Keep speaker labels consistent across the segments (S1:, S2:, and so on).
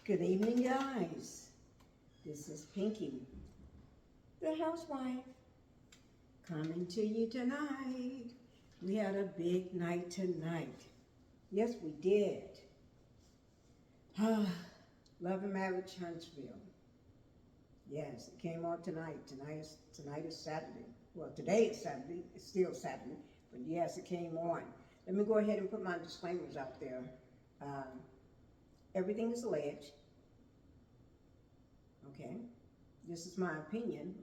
S1: Good evening, guys. This is Pinkie, the housewife, coming to you tonight. We had a big night tonight. Yes, we did. Love and Marriage Huntsville. Yes, it came on tonight. Tonight is Saturday. Well, today is Saturday. It's still Saturday. But yes, it came on. Let me go ahead and put my disclaimers out there. Everything is alleged. Okay? This is my opinion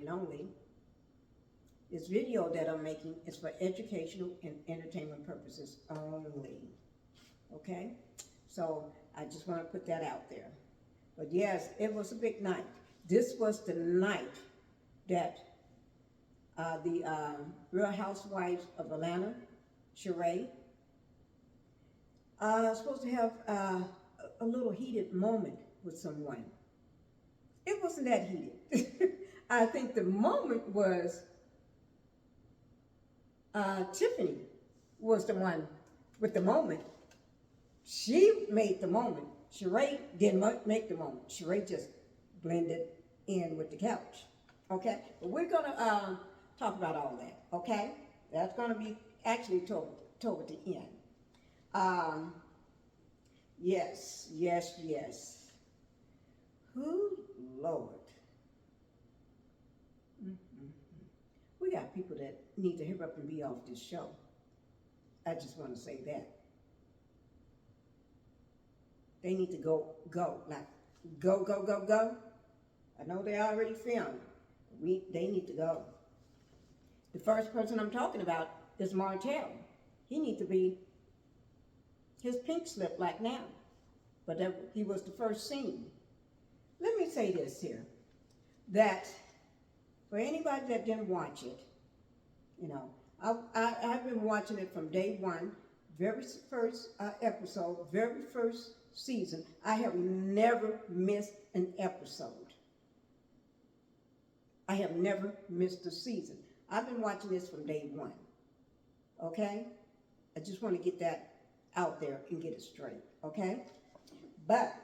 S1: only. This video that I'm making is for educational and entertainment purposes only. Okay? So I just want to put that out there. But yes, it was a big night. This was the night that the Real Housewives of Atlanta, Sheree, supposed to have a little heated moment with someone. It wasn't that heated. I think the moment was Tiffany was the one with the moment. She made the moment. Sheree didn't make the moment. Sheree just blended in with the couch. Okay? But we're going to talk about all that. Okay? That's going to be actually toward the end. Yes. Who, Lord? We got people that need to hurry up and be off this show. I just want to say that. They need to go. Like, go. I know they already filmed. They need to go. The first person I'm talking about is Martell. He needs to be his pink slip like now. But he was the first seen. Let me say this here, that for anybody that didn't watch it, you know, I've been watching it from day one, very first episode, very first season. I have never missed an episode. I have never missed a season. I've been watching this from day one, okay? I just want to get that out there and get it straight, okay? But,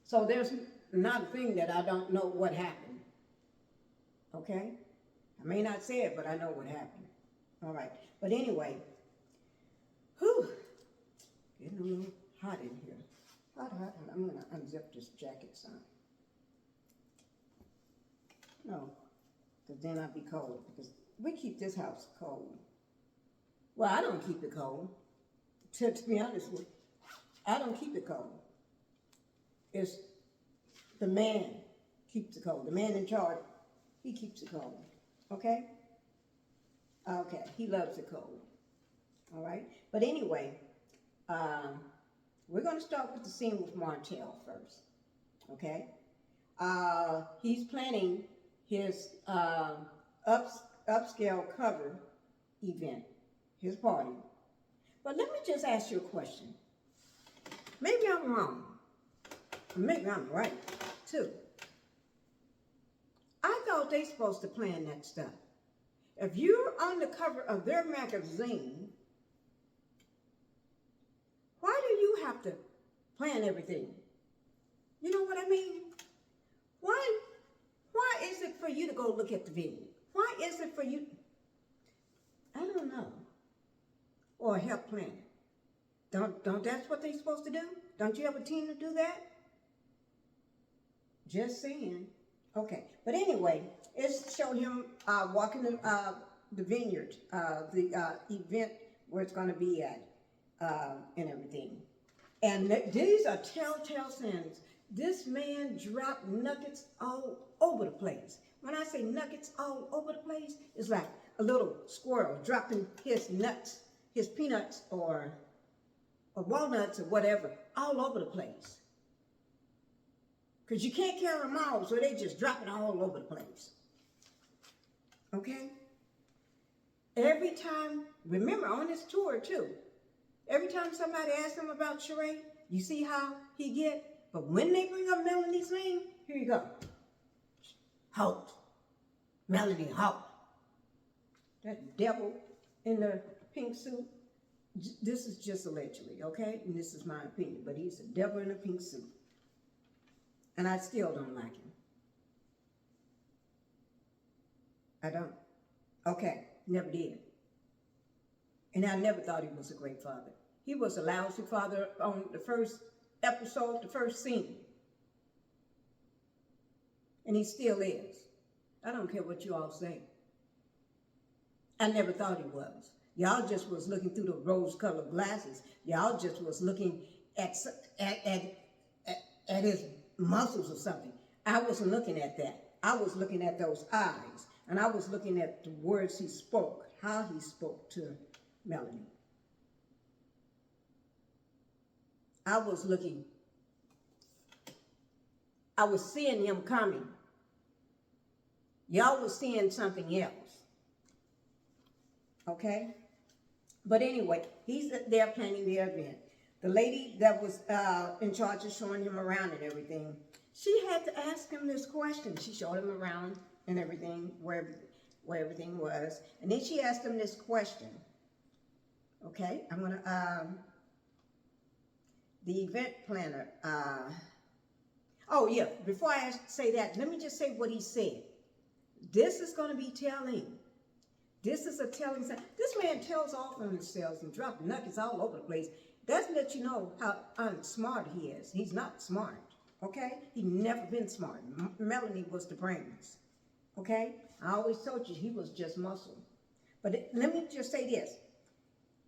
S1: so there's not a thing that I don't know what happened, okay? I may not say it, but I know what happened. All right, but anyway, getting a little hot in here. Hot. I'm gonna unzip this jacket some. No, because then I'd be cold, because we keep this house cold. Well, I don't keep it cold, to be honest with you. I don't keep it cold. It's the man keeps it cold. The man in charge, he keeps it cold. Okay? Okay, he loves it cold. All right? But anyway, we're going to start with the scene with Martell first. Okay? He's planning his upscale cover event, his party. But let me just ask you a question. Maybe I'm wrong. Maybe I'm right, too. I thought they supposed to plan that stuff. If you're on the cover of their magazine, why do you have to plan everything? You know what I mean? Why is it for you to go look at the venue? Why is it for you? I don't know. Or help plan it. Don't that's what they're supposed to do? Don't you have a team to do that? Just saying. Okay, but anyway, it's showing him walking the vineyard, the event where it's going to be at, and everything. And these are telltale signs. This man dropped nuggets all over the place. When I say nuggets all over the place, it's like a little squirrel dropping his nuts, his peanuts or walnuts or whatever, all over the place. Because you can't carry them all, so they just drop it all over the place. Okay? Every time, remember on this tour too, every time somebody asks him about Sheree, you see how he get? But when they bring up Melanie's name, here you go. Holt. Melanie Holt. That devil in the pink suit. This is just allegedly, okay? And this is my opinion, but he's a devil in a pink suit. And I still don't like him. I don't. Okay, never did. And I never thought he was a great father. He was a lousy father on the first episode, the first scene. And he still is. I don't care what you all say. I never thought he was. Y'all just was looking through the rose-colored glasses. Y'all just was looking at his muscles or something. I wasn't looking at that. I was looking at those eyes. And I was looking at the words he spoke, how he spoke to Melanie. I was seeing him coming. Y'all was seeing something else. Okay? But anyway, he's there planning the event. The lady that was in charge of showing him around and everything, she had to ask him this question. She showed him around and everything, where everything was. And then she asked him this question. Okay? I'm going to, the event planner, oh yeah, before I say that, let me just say what he said. This is going to be telling. This is a telling sign. This man tells off on himself and drops nuggets all over the place. That's let you know how unsmart he is. He's not smart, okay? He's never been smart. Melanie was the brains, okay? I always told you he was just muscle. But let me just say this.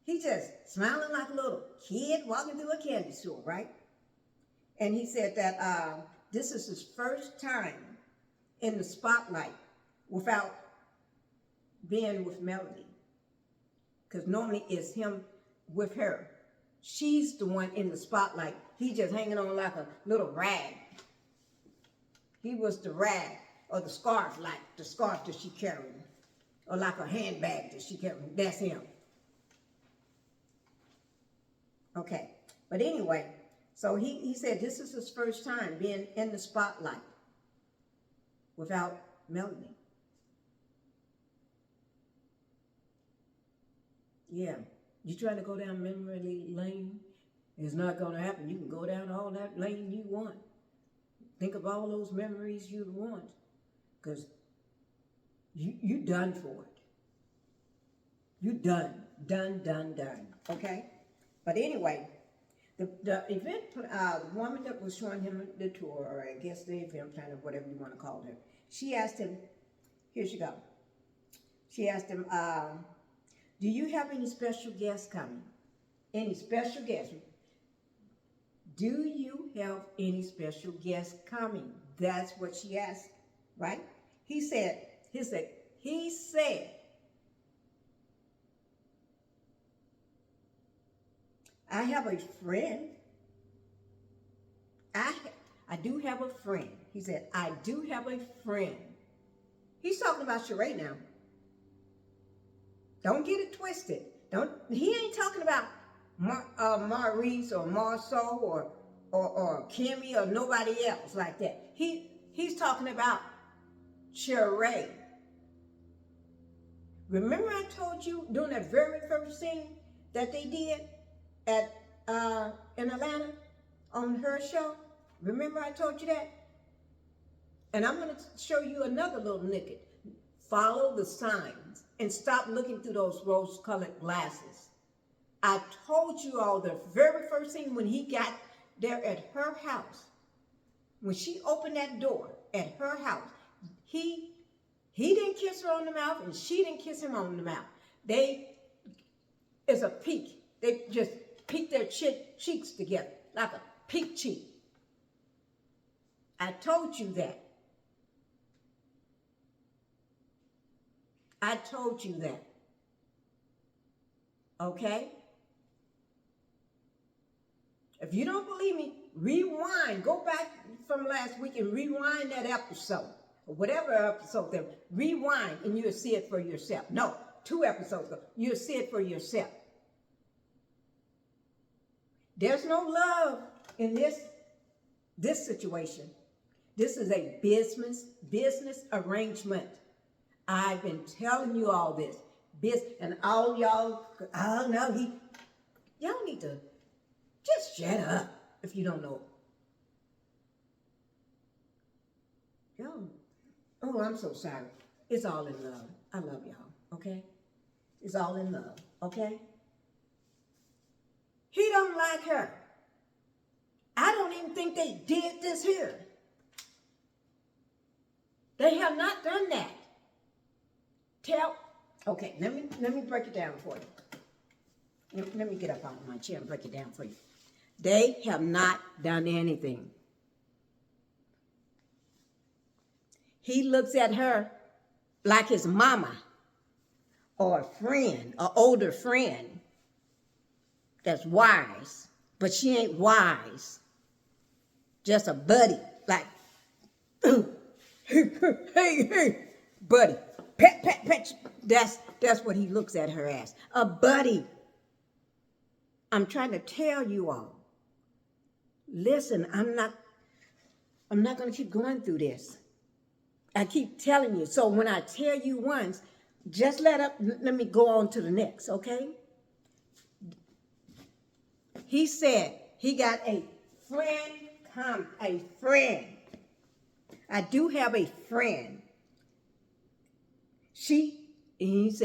S1: He just smiling like a little kid walking through a candy store, right? And he said that this is his first time in the spotlight without being with Melanie. Because normally it's him with her. She's the one in the spotlight. He's just hanging on like a little rag. He was the rag or the scarf, like the scarf that she carried. Or like a handbag that she carried. That's him. Okay. But anyway, so he said this is his first time being in the spotlight without Melanie. Yeah. You trying to go down memory lane? It's not going to happen. You can go down all that lane you want. Think of all those memories you want. Because you done for it. You done. Done. Okay? But anyway, the event, the woman that was showing him the tour, or I guess the event planner, whatever you want to call her, she asked him, here she go. She asked him, do you have any special guests coming? Any special guests? Do you have any special guests coming? That's what she asked, right? He said, I have a friend. I do have a friend. He said, I do have a friend. He's talking about Sheree now. Don't get it twisted. He ain't talking about Maurice or Marceau or Kimmy or nobody else like that. He's talking about Sheree. Remember I told you during that very first scene that they did in Atlanta on her show? Remember I told you that? And I'm going to show you another little nugget. Follow the signs and stop looking through those rose-colored glasses. I told you all the very first thing when he got there at her house, when she opened that door at her house, he didn't kiss her on the mouth and she didn't kiss him on the mouth. It's a peek. They just peek their cheeks together like a peek cheek. I told you that. I told you that. Okay? If you don't believe me, rewind. Go back from last week and rewind that episode. Or whatever episode there. Rewind and you'll see it for yourself. No, 2 episodes ago. You'll see it for yourself. There's no love in this situation. This is a business arrangement. I've been telling you all this. And all y'all, y'all need to just shut up if you don't know. Yo. Oh, I'm so sorry. It's all in love. I love y'all, okay? It's all in love, okay? He don't like her. I don't even think they did this here. They have not done that. Okay, let me break it down for you. Let me get up out of my chair and break it down for you. They have not done anything. He looks at her like his mama or a friend, an older friend that's wise, but she ain't wise. Just a buddy, like, hey, buddy, pet. That's what he looks at her as, a buddy. I'm trying to tell you all. Listen, I'm not going to keep going through this. I keep telling you. So when I tell you once, just let me go on to the next, okay? He said he got a friend. I do have a friend. And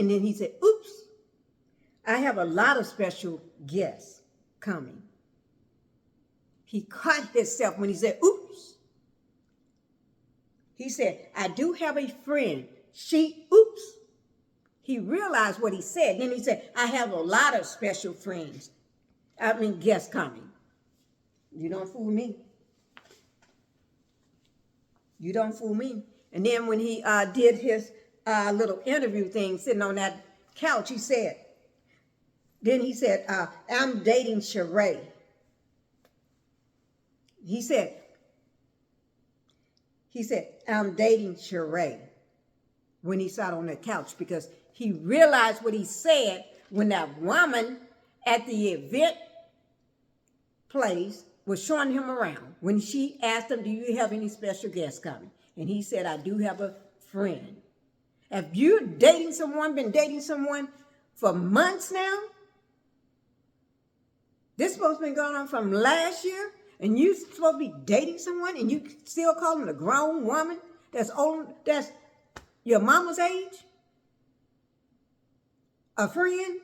S1: then he said, oops, I have a lot of special guests coming. He caught himself when he said, oops. He said, I do have a friend. Oops. He realized what he said. Then he said, I have a lot of special friends. Guests coming. You don't fool me. You don't fool me. And then when he did his little interview thing, sitting on that couch, he said, I'm dating Sheree. He said, I'm dating Sheree when he sat on that couch, because he realized what he said when that woman at the event place was showing him around. When she asked him, do you have any special guests coming? And he said, I do have a friend. If you're been dating someone for months now, this supposed to be going on from last year, and you supposed to be dating someone, and you still calling a grown woman that's your mama's age? A friend?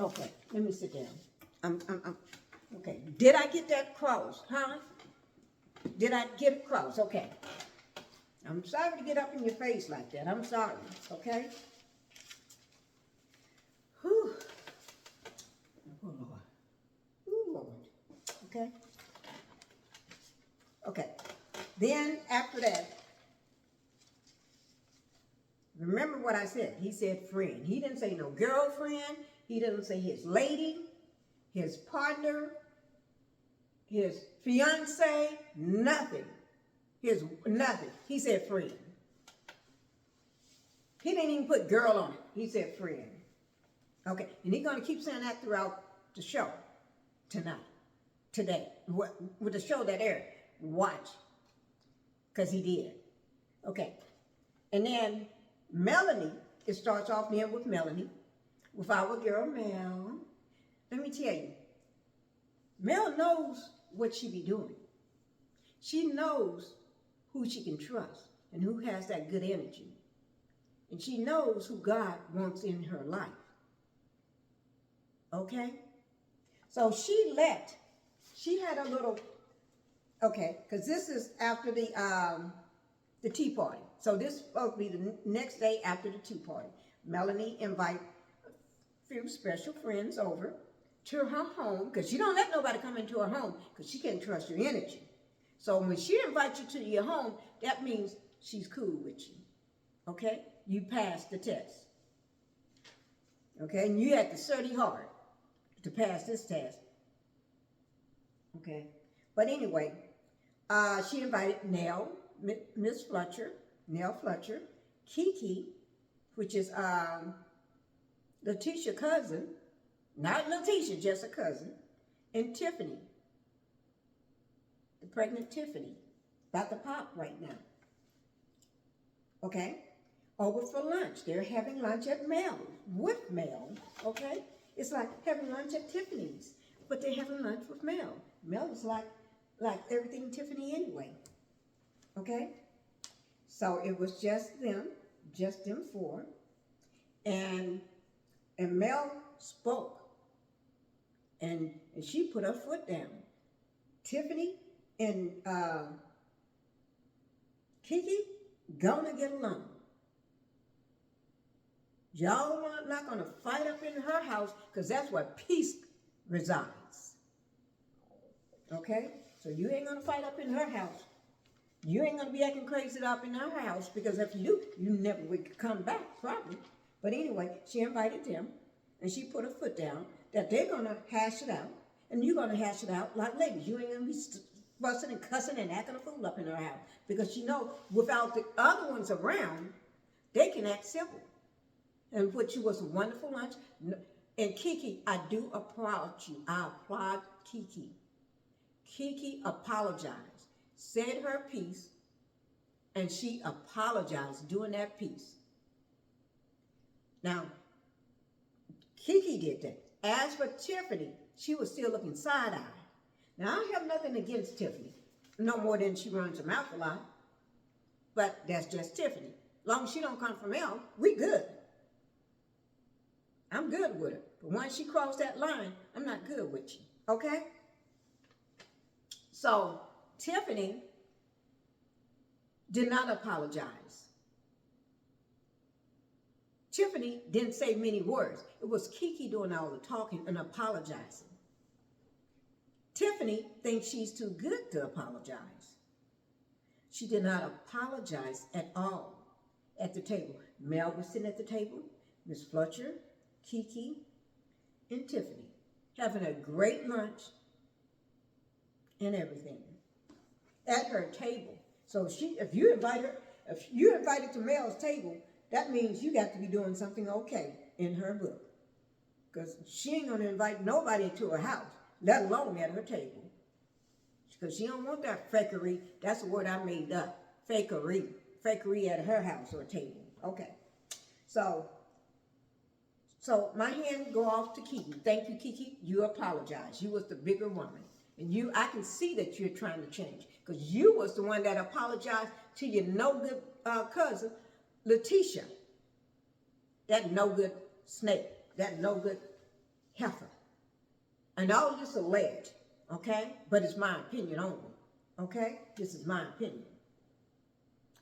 S1: Okay, let me sit down. Okay, did I get that across, huh? Did I get it across? Okay. I'm sorry to get up in your face like that. I'm sorry, okay? Whew. Oh, Lord. Oh, Lord. Okay? Okay. Then, after that, remember what I said. He said friend. He didn't say no girlfriend. He didn't say his lady, his partner, his fiance, nothing. Nothing. He said friend. He didn't even put girl on it. He said friend. Okay. And he's going to keep saying that throughout the show today, with the show that aired. Watch. Because he did. Okay. And then Melanie, it starts off there with Melanie, with our girl Mel. Let me tell you, Mel knows what she be doing. She knows who she can trust and who has that good energy. And she knows who God wants in her life. Okay? So she had a little, okay, because this is after the tea party. So this is supposed to be the next day after the tea party. Melanie invited a few special friends over to her home, because she don't let nobody come into her home because she can't trust your energy. So when she invites you to your home, that means she's cool with you. Okay? You passed the test. Okay? And you had to study hard to pass this test. Okay? But anyway, she invited Nell, Miss Fletcher, Nell Fletcher, Kiki, which is Letitia's cousin, not Letitia, just a cousin, and Tiffany, the pregnant Tiffany, about to pop right now. Okay? Over for lunch. They're having lunch at Mel, with Mel, okay? It's like having lunch at Tiffany's, but they're having lunch with Mel. Mel is like everything Tiffany anyway. Okay? So it was just them four. And Mel spoke. And she put her foot down. Tiffany and Kiki gonna get along. Y'all are not gonna fight up in her house because that's where peace resides. Okay? So you ain't gonna fight up in her house. You ain't gonna be acting crazy up in her house because if you do, you never would come back, probably. But anyway, she invited them and she put her foot down that they're gonna hash it out and you're gonna hash it out like ladies. You ain't gonna be fussing and cussing and acting a fool up in her house because she know without the other ones around, they can act civil. And which was a wonderful lunch. And Kiki, I do applaud you. I applaud Kiki. Kiki apologized, said her piece, and she apologized doing that piece. Now, Kiki did that. As for Tiffany, she was still looking side-eyed. Now, I have nothing against Tiffany, no more than she runs her mouth a lot, but that's just Tiffany. As long as she don't come from L, we good. I'm good with her. But once she crossed that line, I'm not good with you. Okay? So, Tiffany did not apologize. Tiffany didn't say many words. It was Kiki doing all the talking and apologizing. Tiffany thinks she's too good to apologize. She did not apologize at all at the table. Mel was sitting at the table, Miss Fletcher, Kiki, and Tiffany, having a great lunch and everything at her table. So if you're invited to Mel's table, that means you got to be doing something okay in her book. Because she ain't going to invite nobody to her house, let alone at her table. Because she don't want that fakery. That's a word I made up. Fakery. Fakery at her house or table. Okay. So my hand go off to Kiki. Thank you, Kiki. You apologize. You was the bigger woman. And I can see that you're trying to change. Because you was the one that apologized to your no-good cousin, Letitia. That no-good snake. That no-good heifer. And all this alleged, okay? But it's my opinion only, okay? This is my opinion.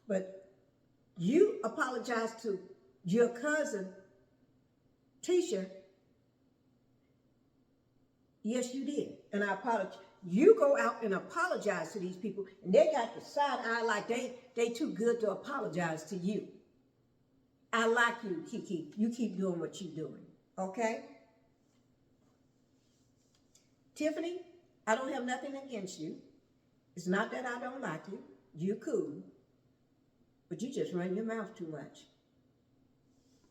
S1: But you apologized to your cousin, Tisha. Yes, you did. And I apologize. You go out and apologize to these people, and they got the side eye like they too good to apologize to you. I like you, Kiki. You keep doing what you're doing, okay? Tiffany, I don't have nothing against you. It's not that I don't like you. You're cool. But you just run your mouth too much.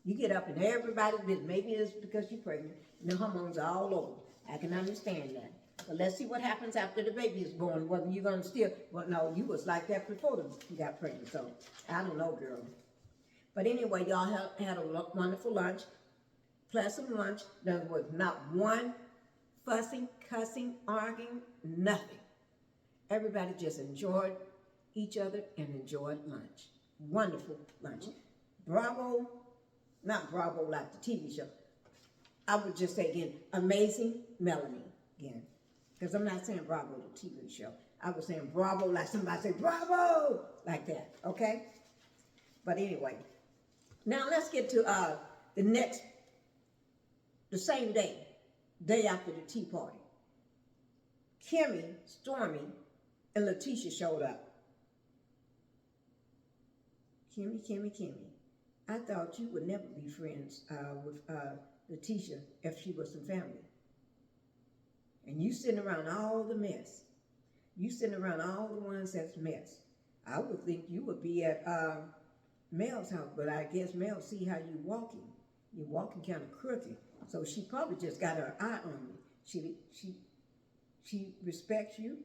S1: You get up in everybody's business. Maybe it's because you're pregnant and the hormones are all over. I can understand that. But let's see what happens after the baby is born. Whether you're going to still, well, no, you was like that before you got pregnant. So, I don't know, girl. But anyway, y'all had a wonderful lunch. Pleasant lunch. There was not one fussing, cussing, arguing, nothing. Everybody just enjoyed each other and enjoyed lunch. Wonderful lunch. Bravo, not Bravo like the TV show. I would just say again, amazing Melanie again. Because I'm not saying Bravo the TV show. I was saying Bravo like somebody say Bravo, like that, okay? But anyway, now let's get to the same day after the tea party. Kimmy, Stormy, and Letitia showed up. Kimmy. I thought you would never be friends with Letitia if she was some family. And you sitting around all the mess. You sitting around all the ones that's mess. I would think you would be at Mel's house, but I guess Mel see how you walking. You're walking kind of crooked. So she probably just got her eye on you. She respects you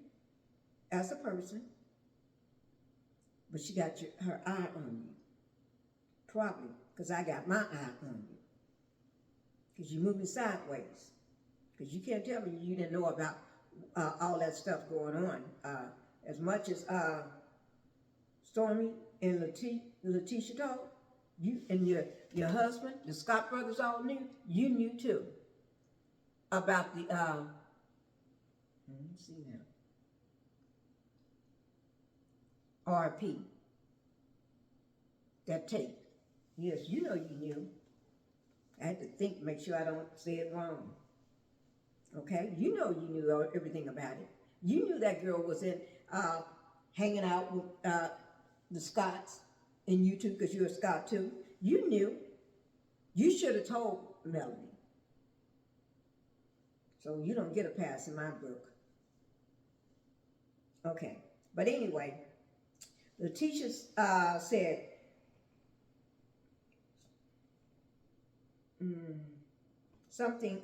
S1: as a person, but she got her eye on you. Probably, because I got my eye on you. Because you're moving sideways. Because you can't tell me you didn't know about all that stuff going on. As much as Stormy and Letitia told? You and your husband, the Scott brothers all knew? You knew too about the, let me see now, RP, that tape. Yes, you know you knew. I had to think, make sure I don't say it wrong. Okay? You know you knew everything about it. You knew that girl was in, hanging out with the Scotts, and you too, because you're a Scott too. You knew. You should have told Melanie. So you don't get a pass in my book. Okay. But anyway, Letitia said, something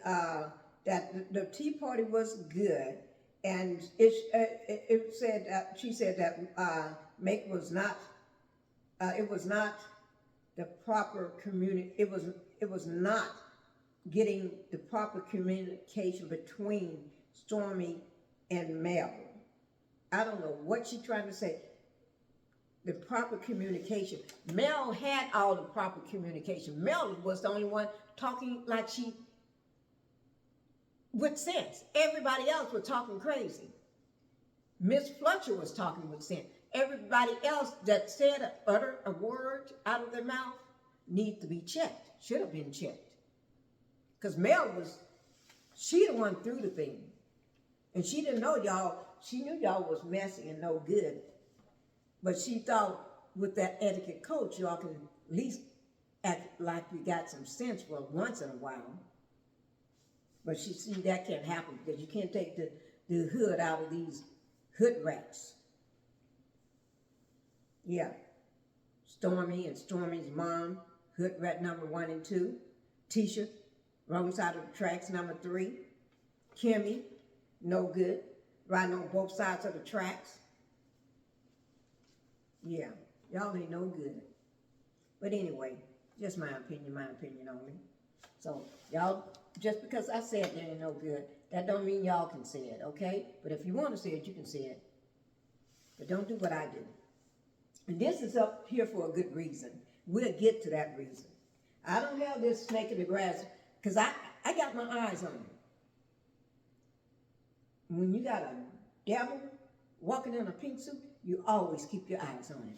S1: that the tea party was good, and it said she said that Make was not it was not the proper it was not getting the proper communication between Stormy and Mel. I don't know what she's trying to say. The proper communication. Mel had all the proper communication. Mel was the only one talking like she, with sense. Everybody else was talking crazy. Miss Fletcher was talking with sense. Everybody else that said uttered a word out of their mouth needs to be checked. Should have been checked. Because Mel was, she the one threw the thing. And she didn't know y'all, she knew y'all was messy and no good. But she thought with that etiquette coach, y'all can at least act like you got some sense for once in a while. But she see that can't happen because you can't take the hood out of these hood rats. Yeah. Stormy and Stormy's mom, hood rat number 1 and 2. Tisha, wrong side of the tracks, number 3. Kimmy, no good, riding on both sides of the tracks. Yeah, y'all ain't no good. But anyway, just my opinion only. So y'all, just because I said they ain't no good, that don't mean y'all can say it, okay? But if you want to say it, you can say it. But don't do what I do. And this is up here for a good reason. We'll get to that reason. I don't have this snake in the grass because I got my eyes on it. When you got a devil walking in a pink suit, you always keep your eyes on him.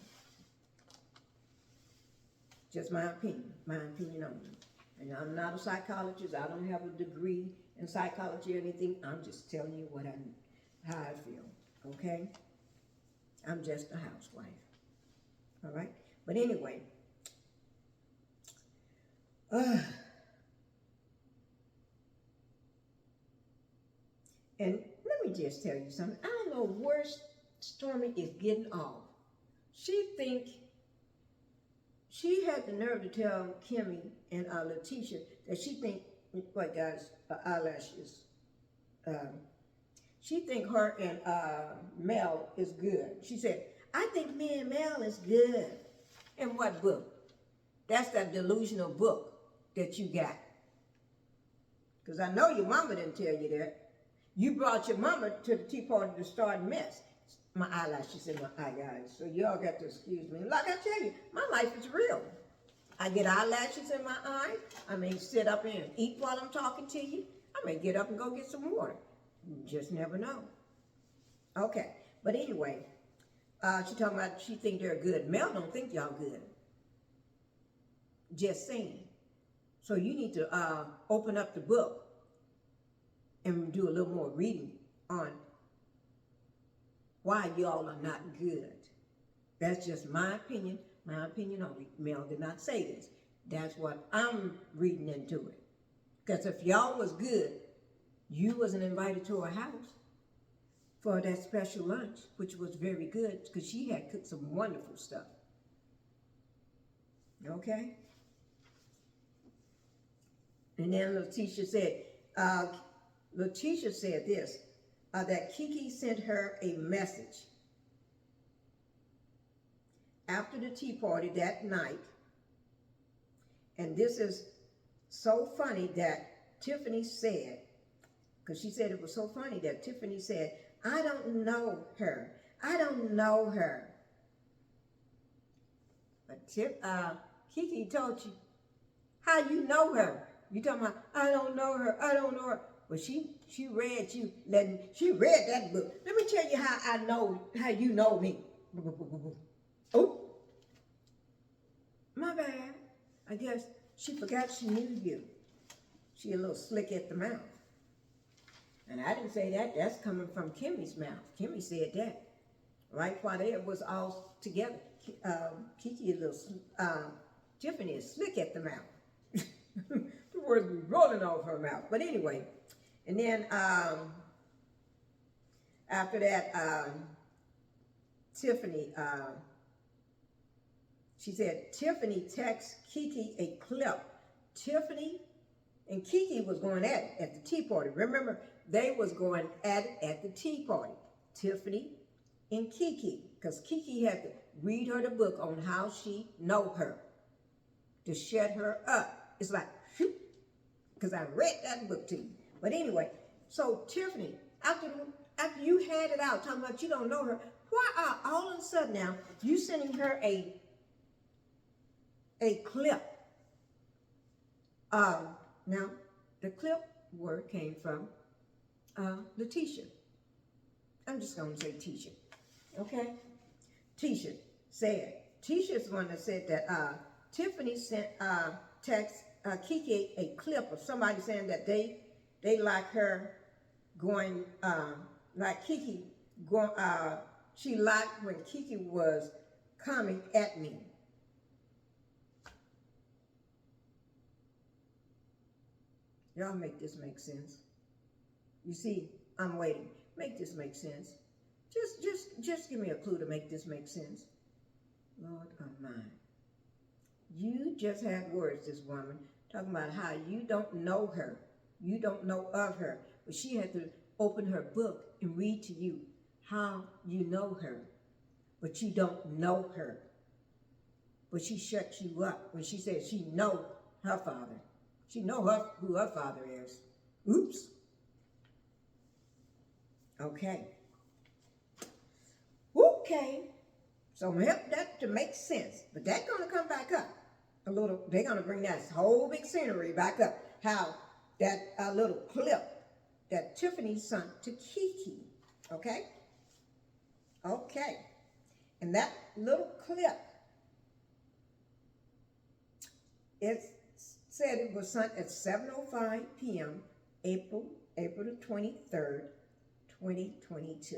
S1: Just my opinion only. And I'm not a psychologist. I don't have a degree in psychology or anything. I'm just telling you how I feel, okay? I'm just a housewife, all right? But anyway, and let me just tell you something. I don't know where Stormy is getting off. She had the nerve to tell Kimmy and Letitia that she think, what guys, eyelashes. She think her and Mel is good. She said, I think me and Mel is good. In what book? That's that delusional book that you got. Because I know your mama didn't tell you that. You brought your mama to the tea party to start a mess. My eyelashes in my eye, guys. So y'all got to excuse me. Like I tell you, my life is real. I get eyelashes in my eye. I may sit up and eat while I'm talking to you. I may get up and go get some water. You just never know. Okay. But anyway, she talking about she think they're good. Mel don't think y'all good. Just saying. So you need to open up the book and do a little more reading on why y'all are not good. That's just my opinion only. Mel did not say this. That's what I'm reading into it. Because if y'all was good, you wasn't invited to her house for that special lunch, which was very good because she had cooked some wonderful stuff. Okay? And then Letitia said this, that Kiki sent her a message after the tea party that night. And this is so funny that Tiffany said, because she said it was so funny that Tiffany said, I don't know her. I don't know her. But Kiki told you. How you know her? You talking about, I don't know her, I don't know her. Well, she read you, she read that book. Let me tell you how you know me. Oh, my bad. I guess she forgot she knew you. She a little slick at the mouth. And I didn't say that. That's coming from Kimmy's mouth. Kimmy said that. Right while they was all together. Kiki a little, Tiffany is slick at the mouth. The words be rolling off her mouth. But anyway, and then after that, Tiffany, she said, Tiffany texts Kiki a clip. Tiffany and Kiki was going at it at the tea party. Remember, they was going at it at the tea party. Tiffany and Kiki, because Kiki had to read her the book on how she know her, to shut her up. It's like, because I read that book to you. But anyway, so Tiffany, after you had it out, talking about you don't know her, why are all of a sudden now you sending her a clip? Now, the clip word came from Letitia. I'm just going to say Tisha, okay? Tisha said, Tisha's the one that said that Tiffany sent text Kiki a clip of somebody saying that they like her going, like Kiki going, she liked when Kiki was coming at me. Y'all make this make sense. You see, I'm waiting. Make this make sense. Just give me a clue to make this make sense. Lord of mine. You just had words, this woman, talking about how you don't know her. You don't know of her. But she had to open her book and read to you how you know her. But you don't know her. But she shuts you up when she says she know her father. She know who her father is. Oops. Okay. Okay. So I'm going to help that to make sense. But that's going to come back up a little. They're going to bring that whole big scenery back up. How that little clip that Tiffany sent to Kiki. Okay? Okay. And that little clip, it said it was sent at 7:05 p.m. April the 23rd, 2022.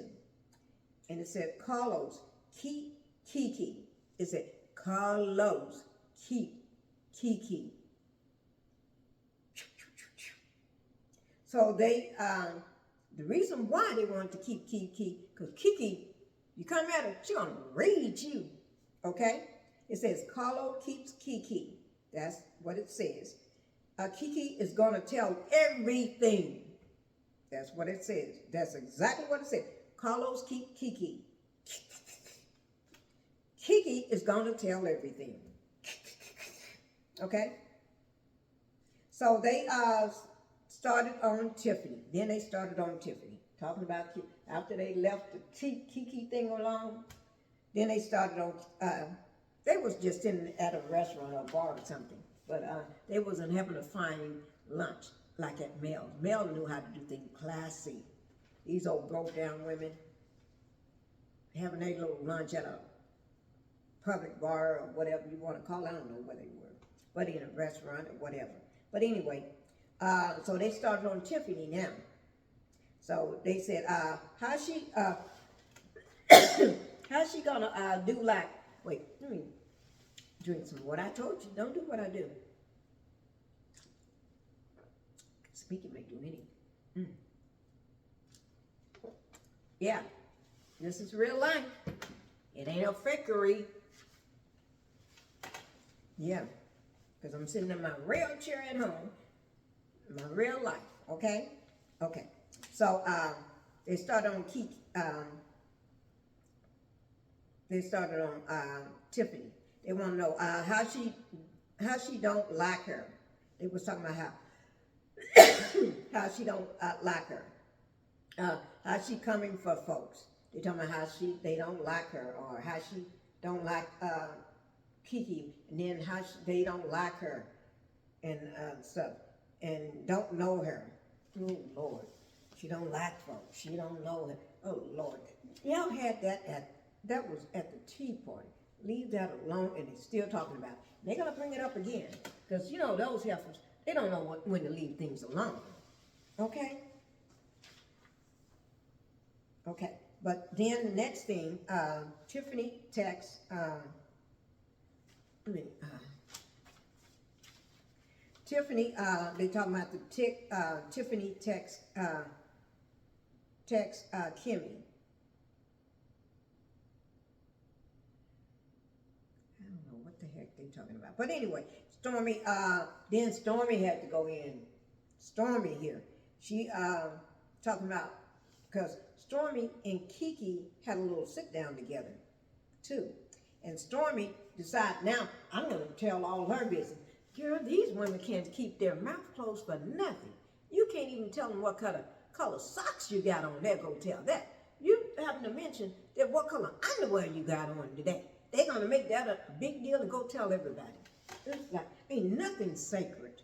S1: And it said, Carlos, keep Kiki. It said, Carlos, keep Kiki. So they, the reason why they wanted to keep Kiki, because Kiki, you come at her, she's going to read you, okay? It says, Carlos keeps Kiki. That's what it says. Kiki is going to tell everything. That's what it says. That's exactly what it says. Carlos keep Kiki. Kiki is going to tell everything. Okay? So they started on Tiffany. Then they started on Tiffany. Talking about, after they left the Kiki thing alone, then they started on, they was just at a restaurant or a bar or something. But they wasn't having a fine lunch like at Mel. Mel knew how to do things classy. These old broke down women having their little lunch at a public bar or whatever you want to call it. I don't know where they were, but in a restaurant or whatever. But anyway, so they started on Tiffany now. So they said, how's she gonna do like, wait, let me drink some water. I told you, don't do what I do. Speaking may do any. Yeah, this is real life. It ain't no fakery. Yeah, because I'm sitting in my real chair at home, my real life, okay? Okay, so they started on Tiffany. They want to know how she don't like her. They was talking about how she don't like her. How she coming for folks. They talking about how they don't like her, or how she don't like Kiki, and then how they don't like her and stuff, and don't know her. Oh Lord, she don't like folks. She don't know her. Oh Lord, y'all had that was at the tea party. Leave that alone, and they're still talking about it. They're gonna bring it up again, because you know those heifers, they don't know when to leave things alone. Okay. Okay. But then the next thing, Tiffany texts. Tiffany, they talking about Tiffany text Kimmy. I don't know what the heck they talking about. But anyway, Stormy, then Stormy had to go in. Stormy here. She talking about, because Stormy and Kiki had a little sit down together too. And Stormy decided, now I'm going to tell all her business. Girl, these women can't keep their mouth closed for nothing. You can't even tell them what color socks you got on. They're going to tell that. You happen to mention that what color underwear you got on today. They're going to make that a big deal and go tell everybody. It's like, ain't nothing sacred.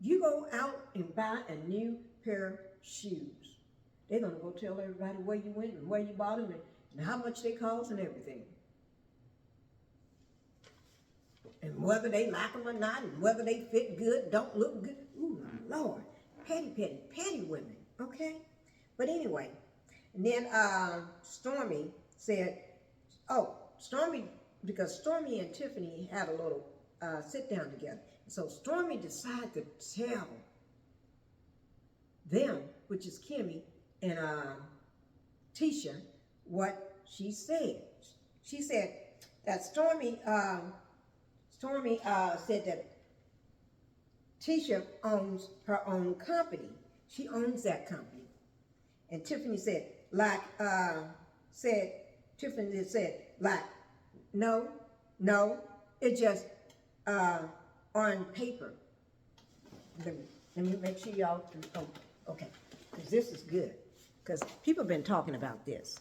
S1: You go out and buy a new pair of shoes. They're going to go tell everybody where you went and where you bought them and how much they cost and everything. And whether they like them or not, and whether they fit good, don't look good. Ooh, my Lord. Petty women, okay? But anyway, and then Stormy said, because Stormy and Tiffany had a little sit down together. So Stormy decided to tell them, which is Kimmy and Tisha, what she said. She said that Stormy said that Tisha owns her own company. She owns that company. And Tiffany said, Tiffany said, no, it's just on paper. Let me make sure y'all, okay, because this is good. Because people have been talking about this.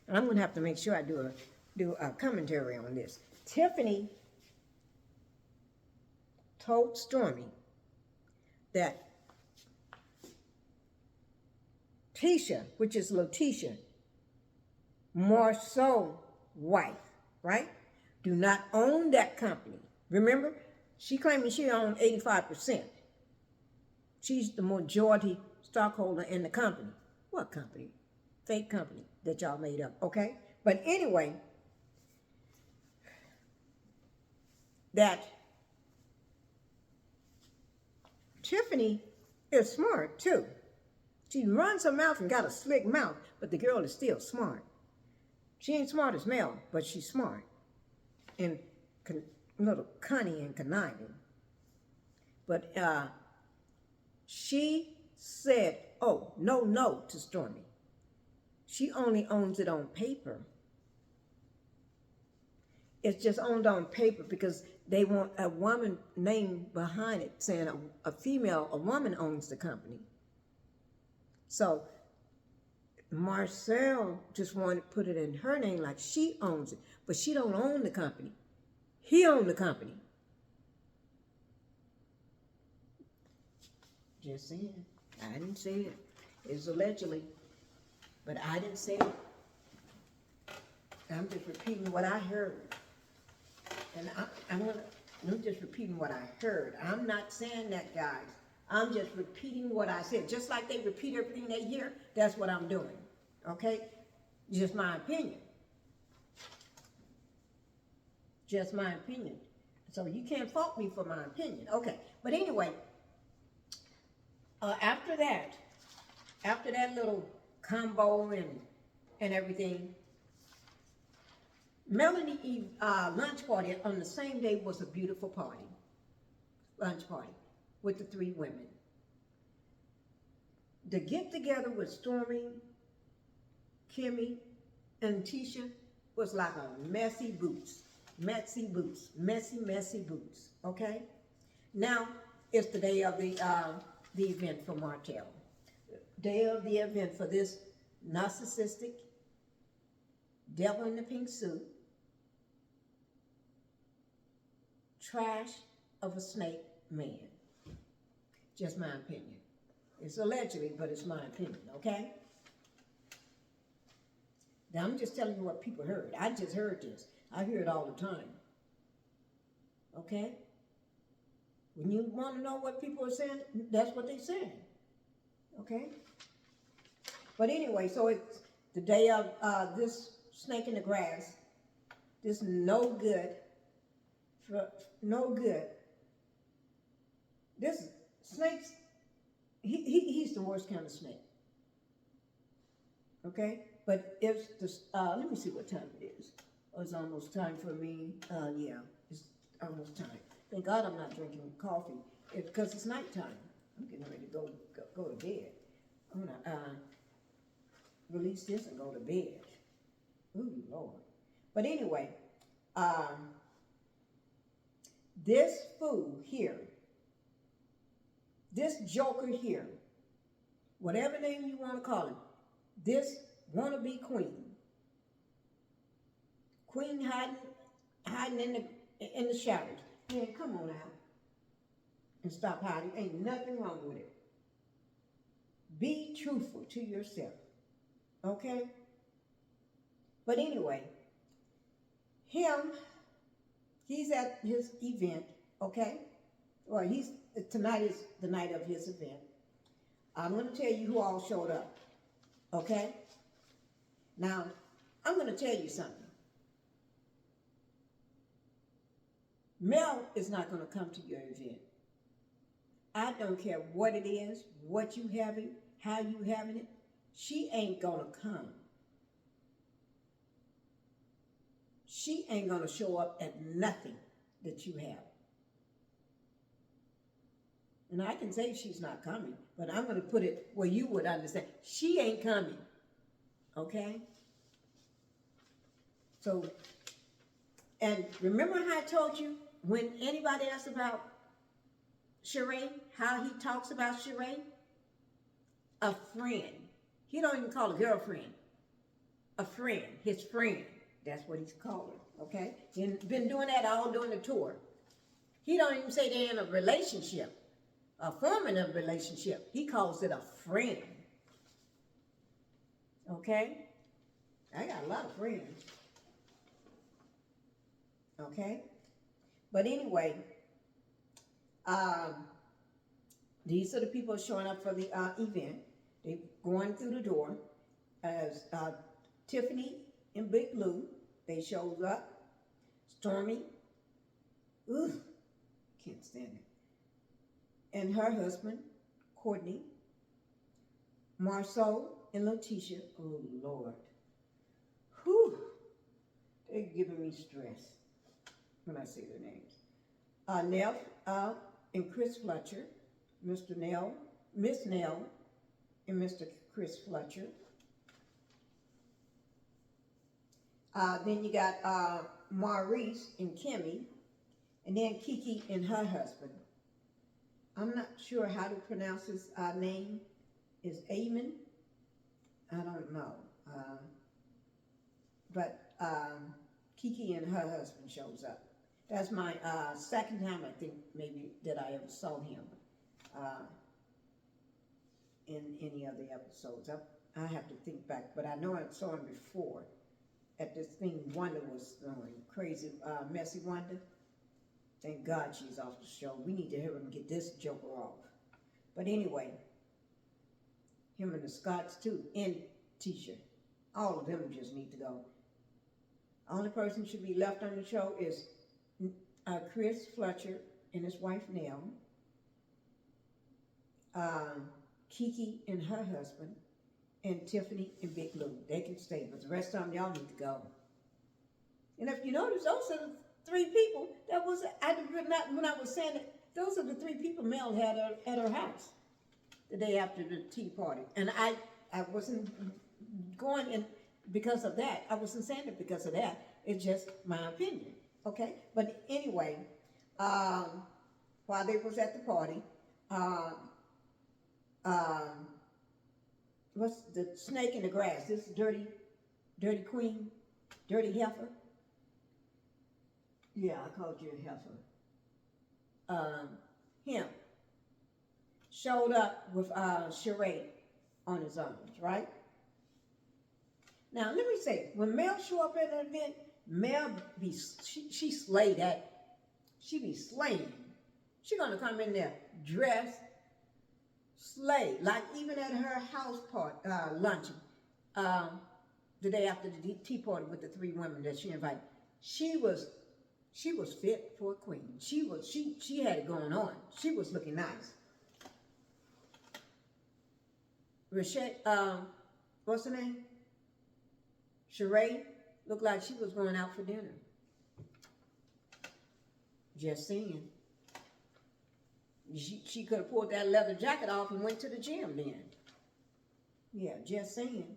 S1: And I'm going to have to make sure I do a commentary on this. Tiffany told Stormy that Tisha, which is Letitia, Marcel's wife, right, do not own that company. Remember, she claiming she owned 85%. She's the majority stockholder in the company. What company? Fake company that y'all made up, okay? But anyway, that Tiffany is smart too. She runs her mouth and got a slick mouth, but the girl is still smart. She ain't smart as Mel, but she's smart and a little cunning and conniving. But she said, oh, no to Stormy. She only owns it on paper. It's just owned on paper because they want a woman name behind it saying a woman owns the company. So Marcel just wanted to put it in her name like she owns it, but she don't own the company. He owned the company. Just saying. I didn't say it. It's allegedly, but I didn't say it. I'm just repeating what I heard. And I'm just repeating what I heard. I'm not saying that, guys. I'm just repeating what I said. Just like they repeat everything they hear, that's what I'm doing. Okay? Just my opinion. Just my opinion. So you can't fault me for my opinion. Okay. But anyway, after that little combo and everything, Melanie lunch party on the same day was a beautiful party. Lunch party with the three women. The get together with Stormy, Kimmy, and Tisha was like a messy boots. Messy boots. Messy boots. Okay? Now it's the day of the event for Martell. Day of the event for this narcissistic, devil in the pink suit, trash of a snake man. Just my opinion. It's allegedly, but it's my opinion, okay? Now, I'm just telling you what people heard. I just heard this. I hear it all the time. Okay? When you want to know what people are saying, that's what they're saying. Okay? But anyway, so it's the day of this snake in the grass, this no good, This snake's, he's the worst kind of snake. Okay? But it's this, let me see what time it is. Oh, it's almost time for me. Yeah, it's almost time. Thank God I'm not drinking coffee because it's nighttime. I'm getting ready to go to bed. I'm gonna release this and go to bed. Ooh, Lord. But anyway, this fool here, this joker here, whatever name you want to call him, this wannabe queen hiding in the shadows. Man, come on out and stop hiding. Ain't nothing wrong with it. Be truthful to yourself, okay? But anyway, he's at his event, okay? Well, tonight is the night of his event. I'm going to tell you who all showed up, okay? Now, I'm going to tell you something. Mel is not going to come to your event. I don't care what it is, what you having, how you having it. She ain't going to come. She ain't going to show up at nothing that you have. And I can say she's not coming, but I'm going to put it where you would understand. She ain't coming. Okay? So, and remember how I told you when anybody asks about Sheree, how he talks about Sheree? A friend. He don't even call her girlfriend. A friend, his friend. That's what he's called her, okay? He's been doing that all during the tour. He don't even say they're in a relationship, a forming a relationship. He calls it a friend, okay? I got a lot of friends, okay? But anyway, these are the people showing up for the event. They're going through the door as Tiffany and Big Lou. They showed up. Stormy, can't stand it. And her husband, Courtney, Marceau, and Letitia. Oh, Lord. Whew. They're giving me stress when I say their names. Neff and Chris Fletcher, Mr. Nell, Miss Nell, and Mr. Chris Fletcher. Then you got Maurice and Kimmy, and then Kiki and her husband. I'm not sure how to pronounce his name. Is Amen? I don't know. But Kiki and her husband shows up. That's my second time, I think, maybe, that I ever saw him in any of the episodes. I have to think back, but I know I saw him before at this thing Wanda was throwing, Crazy Messy Wanda. Thank God she's off the show. We need to hear him get this joker off. But anyway, him and the Scotts too, and Tisha. All of them just need to go. Only person should be left on the show is Chris Fletcher and his wife Nell, Kiki and her husband, and Tiffany and Big Lou. They can stay, but the rest of them, y'all need to go. And if you notice, those are the three people that was, when I was saying it, those are the three people Mel had at her house the day after the tea party. And I wasn't going in because of that. I wasn't saying it because of that. It's just my opinion, okay? But anyway, while they was at the party, what's the snake in the grass? This dirty queen, Dirty heifer. Yeah, I called you a heifer. Him showed up with Sheree on his arms, right? Now let me say, when Mel show up at an event, Mel she slay that. She be slaying. She gonna come in there dressed, slay, like even at her house party, luncheon, the day after the tea party with the 3 women that she invited. She was fit for a queen. She had it going on. She was looking nice. What's her name? Sheree looked like she was going out for dinner. Just saying. She could have pulled that leather jacket off and went to the gym then. Yeah, just saying.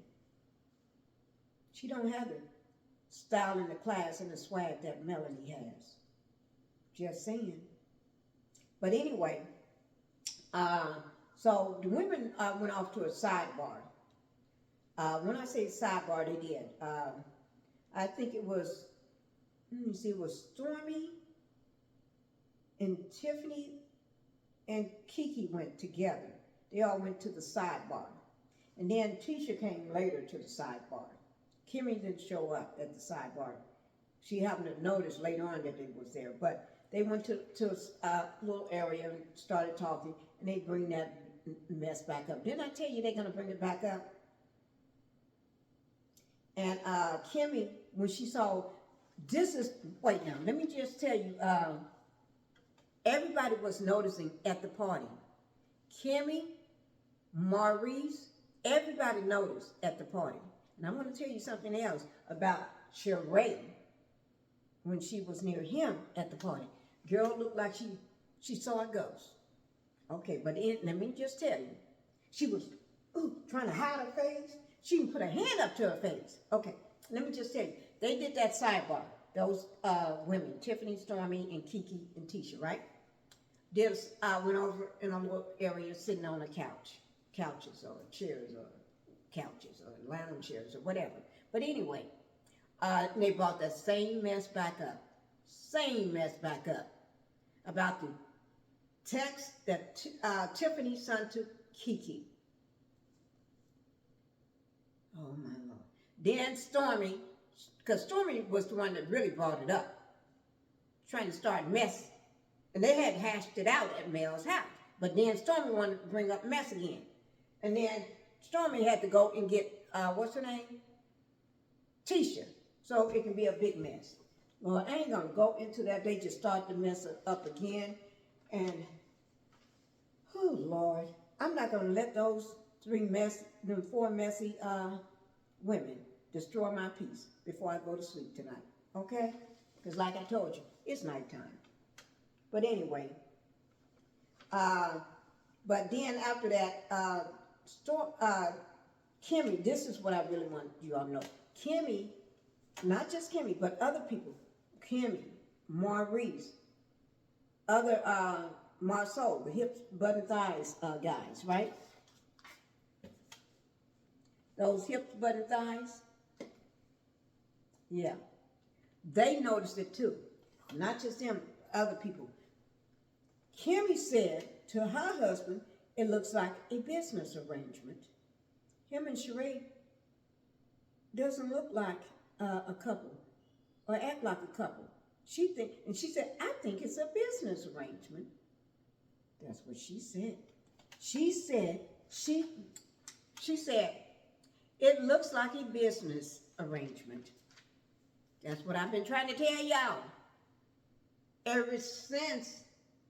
S1: She don't have the style and the class and the swag that Melanie has. Just saying. But anyway, so the women went off to a sidebar. When I say sidebar, they did. I think it was, let me see, it was Stormy and Tiffany and Kiki went together. They all went to the sidebar. And then Tisha came later to the sidebar. Kimmy didn't show up at the sidebar. She happened to notice later on that they was there. But they went to a little area and started talking, and they bring that mess back up. Didn't I tell you they're going to bring it back up? And Kimmy, when she saw, wait now, let me just tell you, everybody was noticing at the party. Kimmy, Maurice, everybody noticed at the party. And I'm going to tell you something else about Sheree when she was near him at the party. Girl looked like she saw a ghost. Okay, but let me just tell you, she was trying to hide her face. She even put her hand up to her face. Okay, let me just tell you, they did that sidebar. Those women, Tiffany, Stormy, and Kiki and Tisha, right? They went over in a little area sitting on a couches or chairs or couches or lounge chairs or whatever. But anyway, they brought that same mess back up. About the text that Tiffany sent to Kiki. Oh my Lord. Then Stormy, because Stormy was the one that really brought it up, trying to start mess. And they had hashed it out at Mel's house. But then Stormy wanted to bring up mess again. And then Stormy had to go and get, what's her name? Tisha. So it can be a big mess. Well, I ain't going to go into that. They just start to mess it up again. And, oh, Lord, I'm not going to let those 4 messy women destroy my peace before I go to sleep tonight. Okay? Because like I told you, it's nighttime. But anyway, but then after that, Kimmy, this is what I really want you all to know. Kimmy, not just Kimmy, but other people, Kimmy, Maurice, other Marceau, the hips, butt, and thighs guys, right? Those hips, butt, and thighs, yeah, they noticed it too. Not just them, other people. Kimmy said to her husband, it looks like a business arrangement. Him and Sheree doesn't look like a couple or act like a couple. She said, I think it's a business arrangement. That's what she said. She said, it looks like a business arrangement. That's what I've been trying to tell y'all. Ever since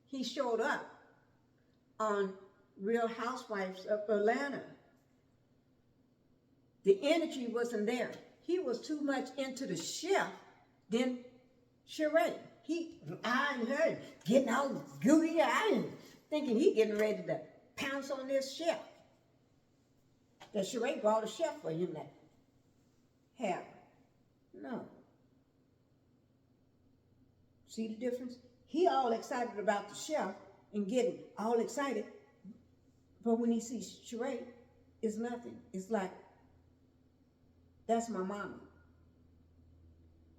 S1: he showed up on Real Housewives of Atlanta, the energy wasn't there. He was too much into the chef than Sheree. I heard getting all gooey eyed, thinking he getting ready to pounce on this chef. That Sheree brought a chef for him to have. No. See the difference? He all excited about the chef and getting all excited, but when he sees Sheree, it's nothing. It's like, that's my mama.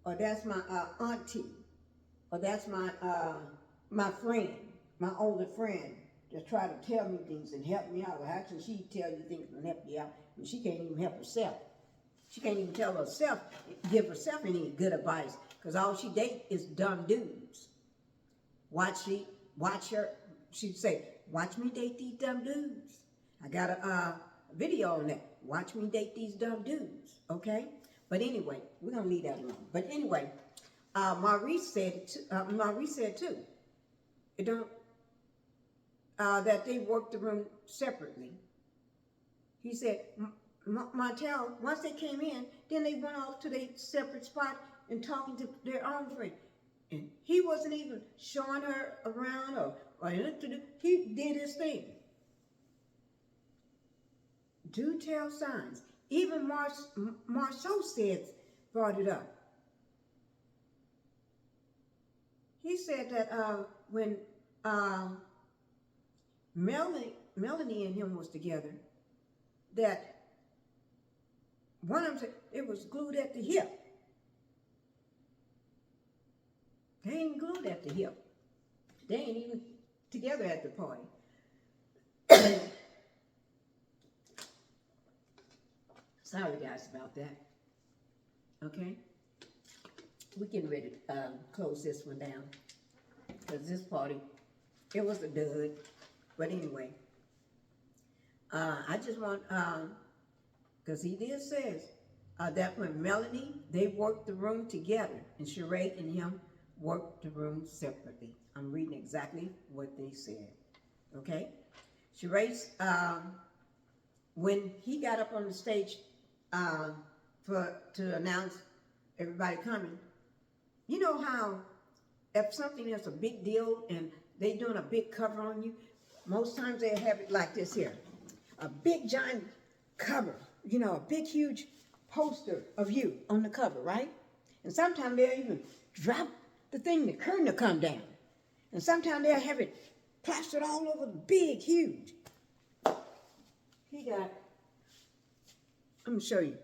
S1: or that's my auntie, or that's my friend, my older friend, that try to tell me things and help me out. Well, how can she tell you things and help you out, and she can't even help herself? She can't even tell herself, give herself any good advice, because all she date is dumb dudes. Watch her, she'd say, watch me date these dumb dudes. I got a video on that. Watch me date these dumb dudes, okay? But anyway, we're gonna leave that alone. But anyway, Maurice said too, it don't, that they worked the room separately. He said, Martell, once they came in, then they went off to their separate spot and talking to their own friend. And he wasn't even showing her around or he did his thing. Do tell signs. Even Marceau brought it up. He said that when Melanie and him was together, that one of them said it was glued at the hip. They ain't glued at the hip. They ain't even together at the party. Sorry guys about that. Okay? We're getting ready to close this one down. Because this party, it was a dud. But anyway, I just want, because he did says that when Melanie, they worked the room together, and Sheree and him worked the room separately. I'm reading exactly what they said. Okay? Sheree's, when he got up on the stage to announce everybody coming, you know how if something is a big deal and they doing a big cover on you, most times they have it like this here. A big giant cover, you know, a big huge poster of you on the cover, right? And sometimes they'll even drop the thing, the curtain will come down. And sometimes they'll have it plastered all over the big, huge. He got, I'm going to show you.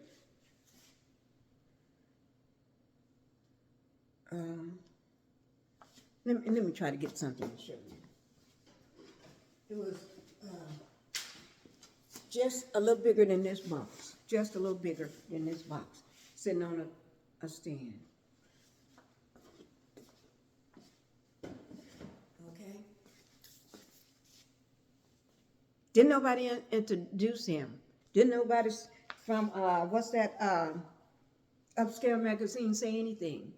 S1: Let me try to get something to show you. It was just a little bigger than this box. Just a little bigger than this box. Sitting on a stand. Okay. Didn't nobody introduce him. Didn't nobody from, what's that, Upscale magazine say anything.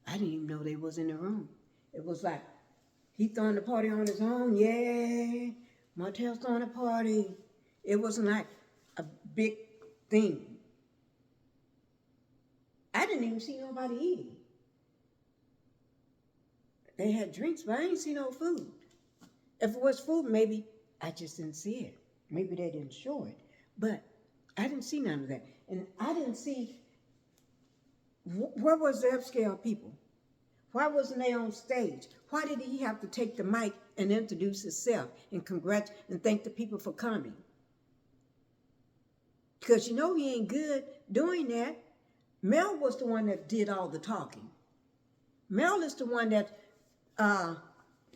S1: I didn't even know they was in the room. It was like, he throwing the party on his own. Yeah, Martell's throwing a party. It wasn't like a big thing. I didn't even see nobody eating. They had drinks, but I didn't see no food. If it was food, maybe I just didn't see it. Maybe they didn't show it. But I didn't see none of that. And I didn't see, where was the upscale people? Why wasn't they on stage? Why did he have to take the mic and introduce himself and and thank the people for coming? Because you know he ain't good doing that. Mel was the one that did all the talking. Mel is the one that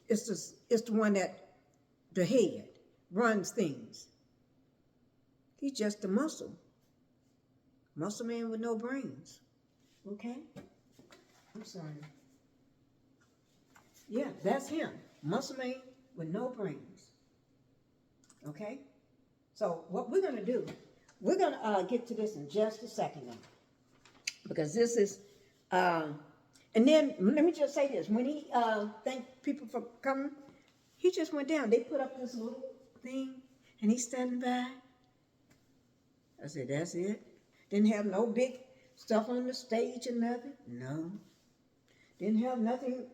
S1: is the one that the head runs things. He's just a muscle man with no brains. Okay? I'm sorry. Yeah, that's him. Muscle man with no brains. Okay? So what we're going to do, we're going to get to this in just a second now. Because this is, and then let me just say this. When he thanked people for coming, he just went down. They put up this little thing, and he's standing by. I said, that's it. Didn't have no big stuff on the stage or nothing. No. Didn't have nothing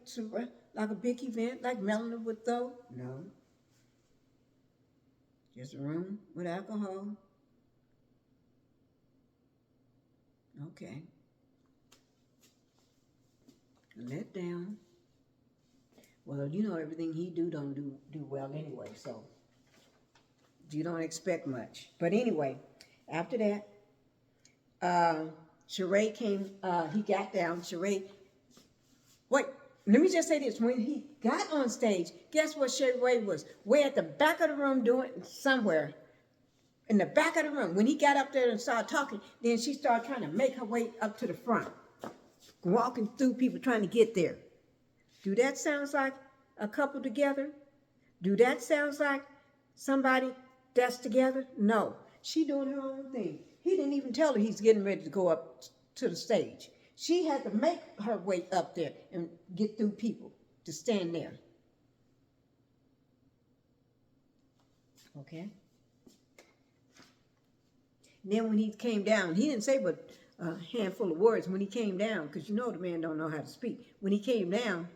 S1: like a big event like Melanie would throw. No. Just a room with alcohol. Okay. Let down. Well, you know everything he don't do well anyway, so you don't expect much. But anyway, after that, Sheree came, he got down, Sheree, wait, let me just say this. When he got on stage, guess what Sheree was? Way at the back of the room doing somewhere. In the back of the room. When he got up there and started talking, then she started trying to make her way up to the front. Walking through people trying to get there. Do that sound like a couple together? Do that sound like somebody that's together? No. She doing her own thing. He didn't even tell her he's getting ready to go up to the stage. She had to make her way up there and get through people to stand there. Okay? Then when he came down, he didn't say but a handful of words. When he came down, because you know the man don't know how to speak. When he came down,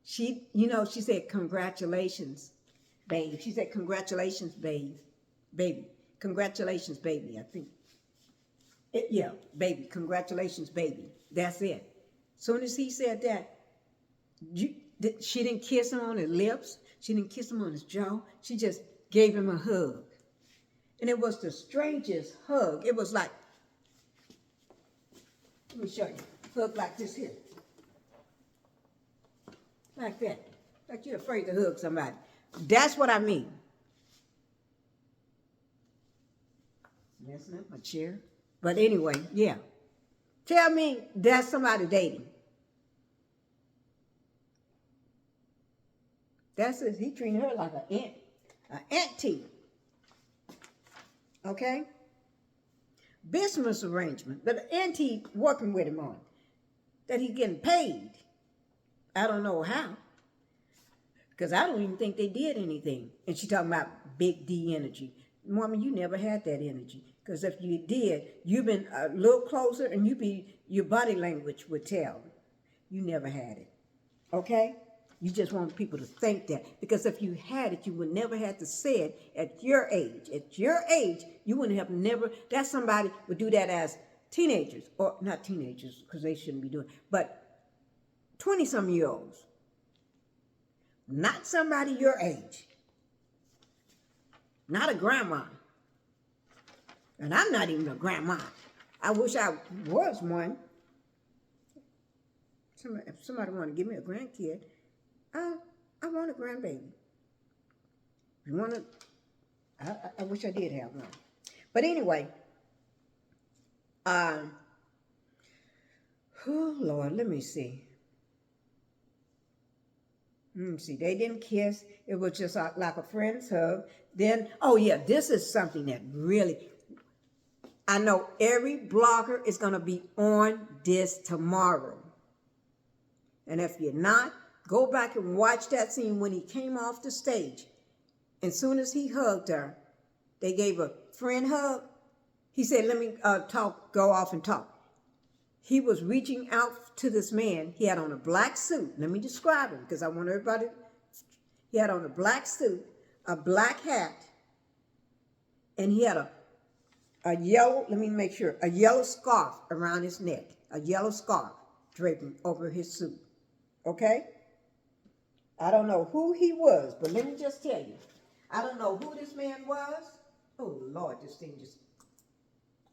S1: she said, congratulations, babe. She said, congratulations, babe. Baby. Congratulations, baby, I think. Yeah, baby. Congratulations, baby. That's it. Soon as he said that, she didn't kiss him on his lips. She didn't kiss him on his jaw. She just gave him a hug. And it was the strangest hug. It was like, let me show you. Hug like this here. Like that. Like you're afraid to hug somebody. That's what I mean. Messing up my chair. But anyway, yeah. Tell me that's somebody dating. That's it. He treating her like an auntie. Okay? Business arrangement. But the auntie working with him on. That he getting paid. I don't know how. Because I don't even think they did anything. And she talking about big D energy. Woman, you never had that energy. Because if you did, you've been a little closer and your body language would tell. You never had it. Okay? You just want people to think that. Because if you had it, you would never have to say it at your age. At your age, you wouldn't have never, that somebody would do that as teenagers. Or not teenagers, because they shouldn't be doing it. But 20-some-year-olds. Not somebody your age. Not a grandma. And I'm not even a grandma. I wish I was one. If somebody want to give me a grandkid, I want a grandbaby. You want to? I wish I did have one. But anyway, oh Lord, let me see. They didn't kiss. It was just like a friend's hug. Then, oh yeah, this is something that really, I know every blogger is going to be on this tomorrow. And if you're not, go back and watch that scene when he came off the stage. And soon as he hugged her, they gave a friend hug. He said, let me go off and talk. He was reaching out to this man. He had on a black suit. Let me describe him because I want everybody. He had on a black suit, a black hat, and he had a yellow, let me make sure, a yellow scarf around his neck, a yellow scarf draping over his suit. Okay? I don't know who he was, but let me just tell you. I don't know who this man was. Oh, Lord, this thing just...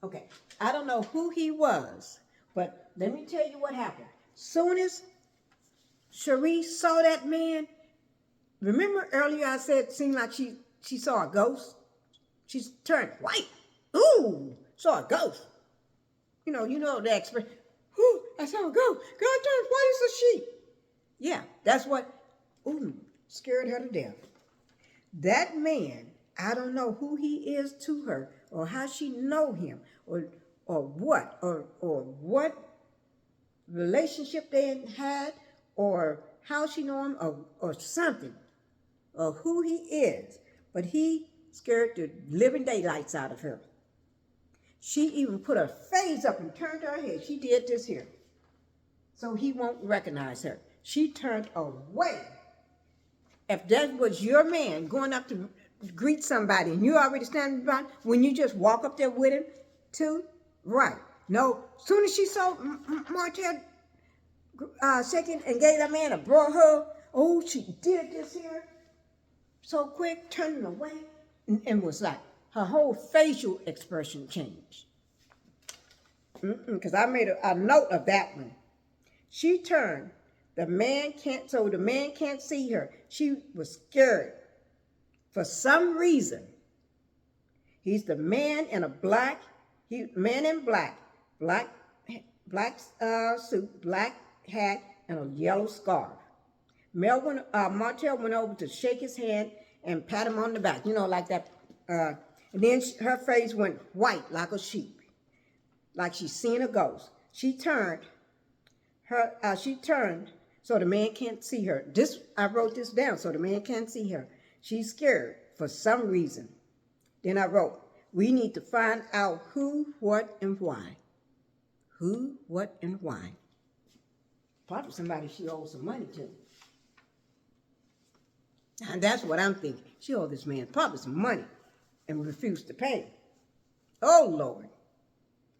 S1: Okay. I don't know who he was, but let me tell you what happened. Soon as Sheree saw that man, remember earlier I said it seemed like she saw a ghost? She turned white. Ooh, saw a ghost. You know the expression. Ooh, I saw a ghost. God turned white as a sheep. Yeah, that's what, scared her to death. That man, I don't know who he is to her, or how she know him, or what relationship they had, or how she know him, or something, or who he is. But he scared the living daylights out of her. She even put her face up and turned her head. She did this here. So he won't recognize her. She turned away. If that was your man going up to greet somebody and you already standing by, when you just walk up there with him too, right. No, soon as she saw Martell shaking and gave that man a bro hug, she did this here so quick, turning away, and was like, her whole facial expression changed. Because I made a note of that one. She turned. The man can't see her. She was scared. For some reason, he's the man in black, black suit, black hat, and a yellow scarf. Martell went over to shake his hand and pat him on the back, like that. And then her face went white like a sheep, like she's seen a ghost. She turned so the man can't see her. I wrote this down so the man can't see her. She's scared for some reason. Then I wrote, we need to find out who, what, and why. Who, what, and why. Probably somebody she owes some money to. And that's what I'm thinking. She owed this man probably some money and refused to pay. Oh, Lord.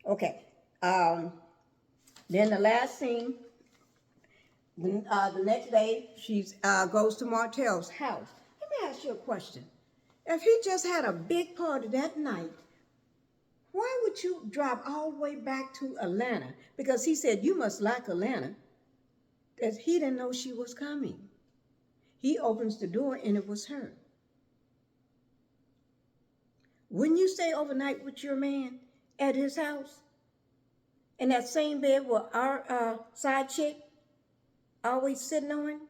S1: Okay. Then the last scene, the next day, she goes to Martell's house. Let me ask you a question. If he just had a big party that night, why would you drive all the way back to Atlanta? Because he said, you must like Atlanta. That he didn't know she was coming. He opens the door and it was her. Wouldn't you stay overnight with your man at his house? In that same bed where our side chick always sitting on,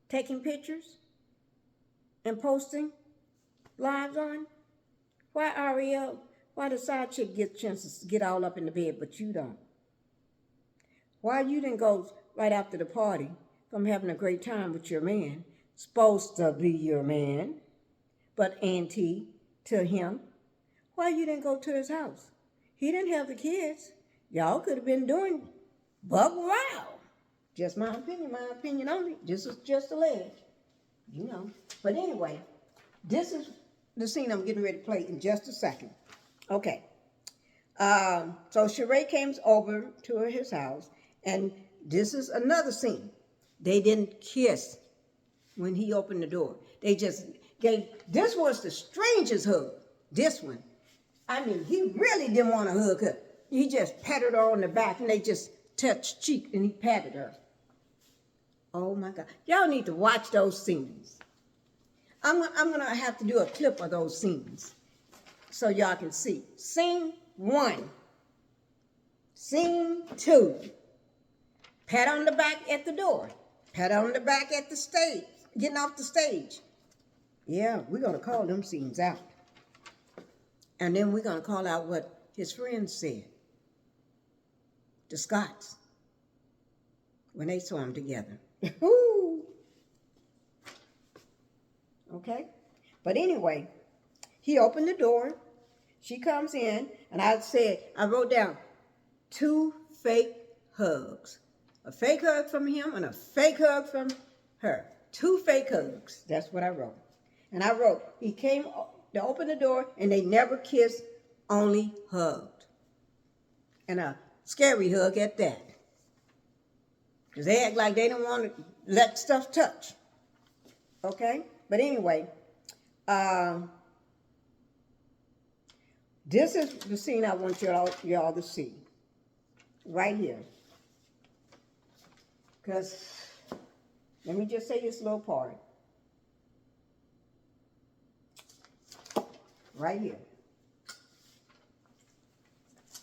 S1: taking pictures and posting lives on? Why Ariel? Why the side chick get chances to get all up in the bed, but you don't? Why you didn't go right after the party from having a great time with your man, supposed to be your man, but auntie to him? Why you didn't go to his house? He didn't have the kids. Y'all could have been doing buck wild. Just my opinion only. This is just alleged, But anyway, this is the scene I'm getting ready to play in just a second. Okay. So Sheree comes over to his house, and this is another scene. They didn't kiss when he opened the door. They just this was the strangest hug, this one. I mean, he really didn't want to hug her. He just patted her on the back, and they just touched cheek, and he patted her. Oh, my God. Y'all need to watch those scenes. I'm going to have to do a clip of those scenes so y'all can see. Scene 1. Scene 2. Pat on the back at the door. Pat on the back at the stage, getting off the stage. Yeah, we're going to call them scenes out. And then we're going to call out what his friends said. The Scotts. When they saw him together. Okay? But anyway, he opened the door. She comes in, and I wrote down 2 fake hugs. A fake hug from him and a fake hug from her. 2 fake hugs. That's what I wrote. And I wrote, he came to open the door, and they never kissed, only hugged. And a scary hug at that. Because they act like they don't want to let stuff touch. Okay? But anyway, this is the scene I want y'all to see. Right here. Because, let me just say this little part. Right here.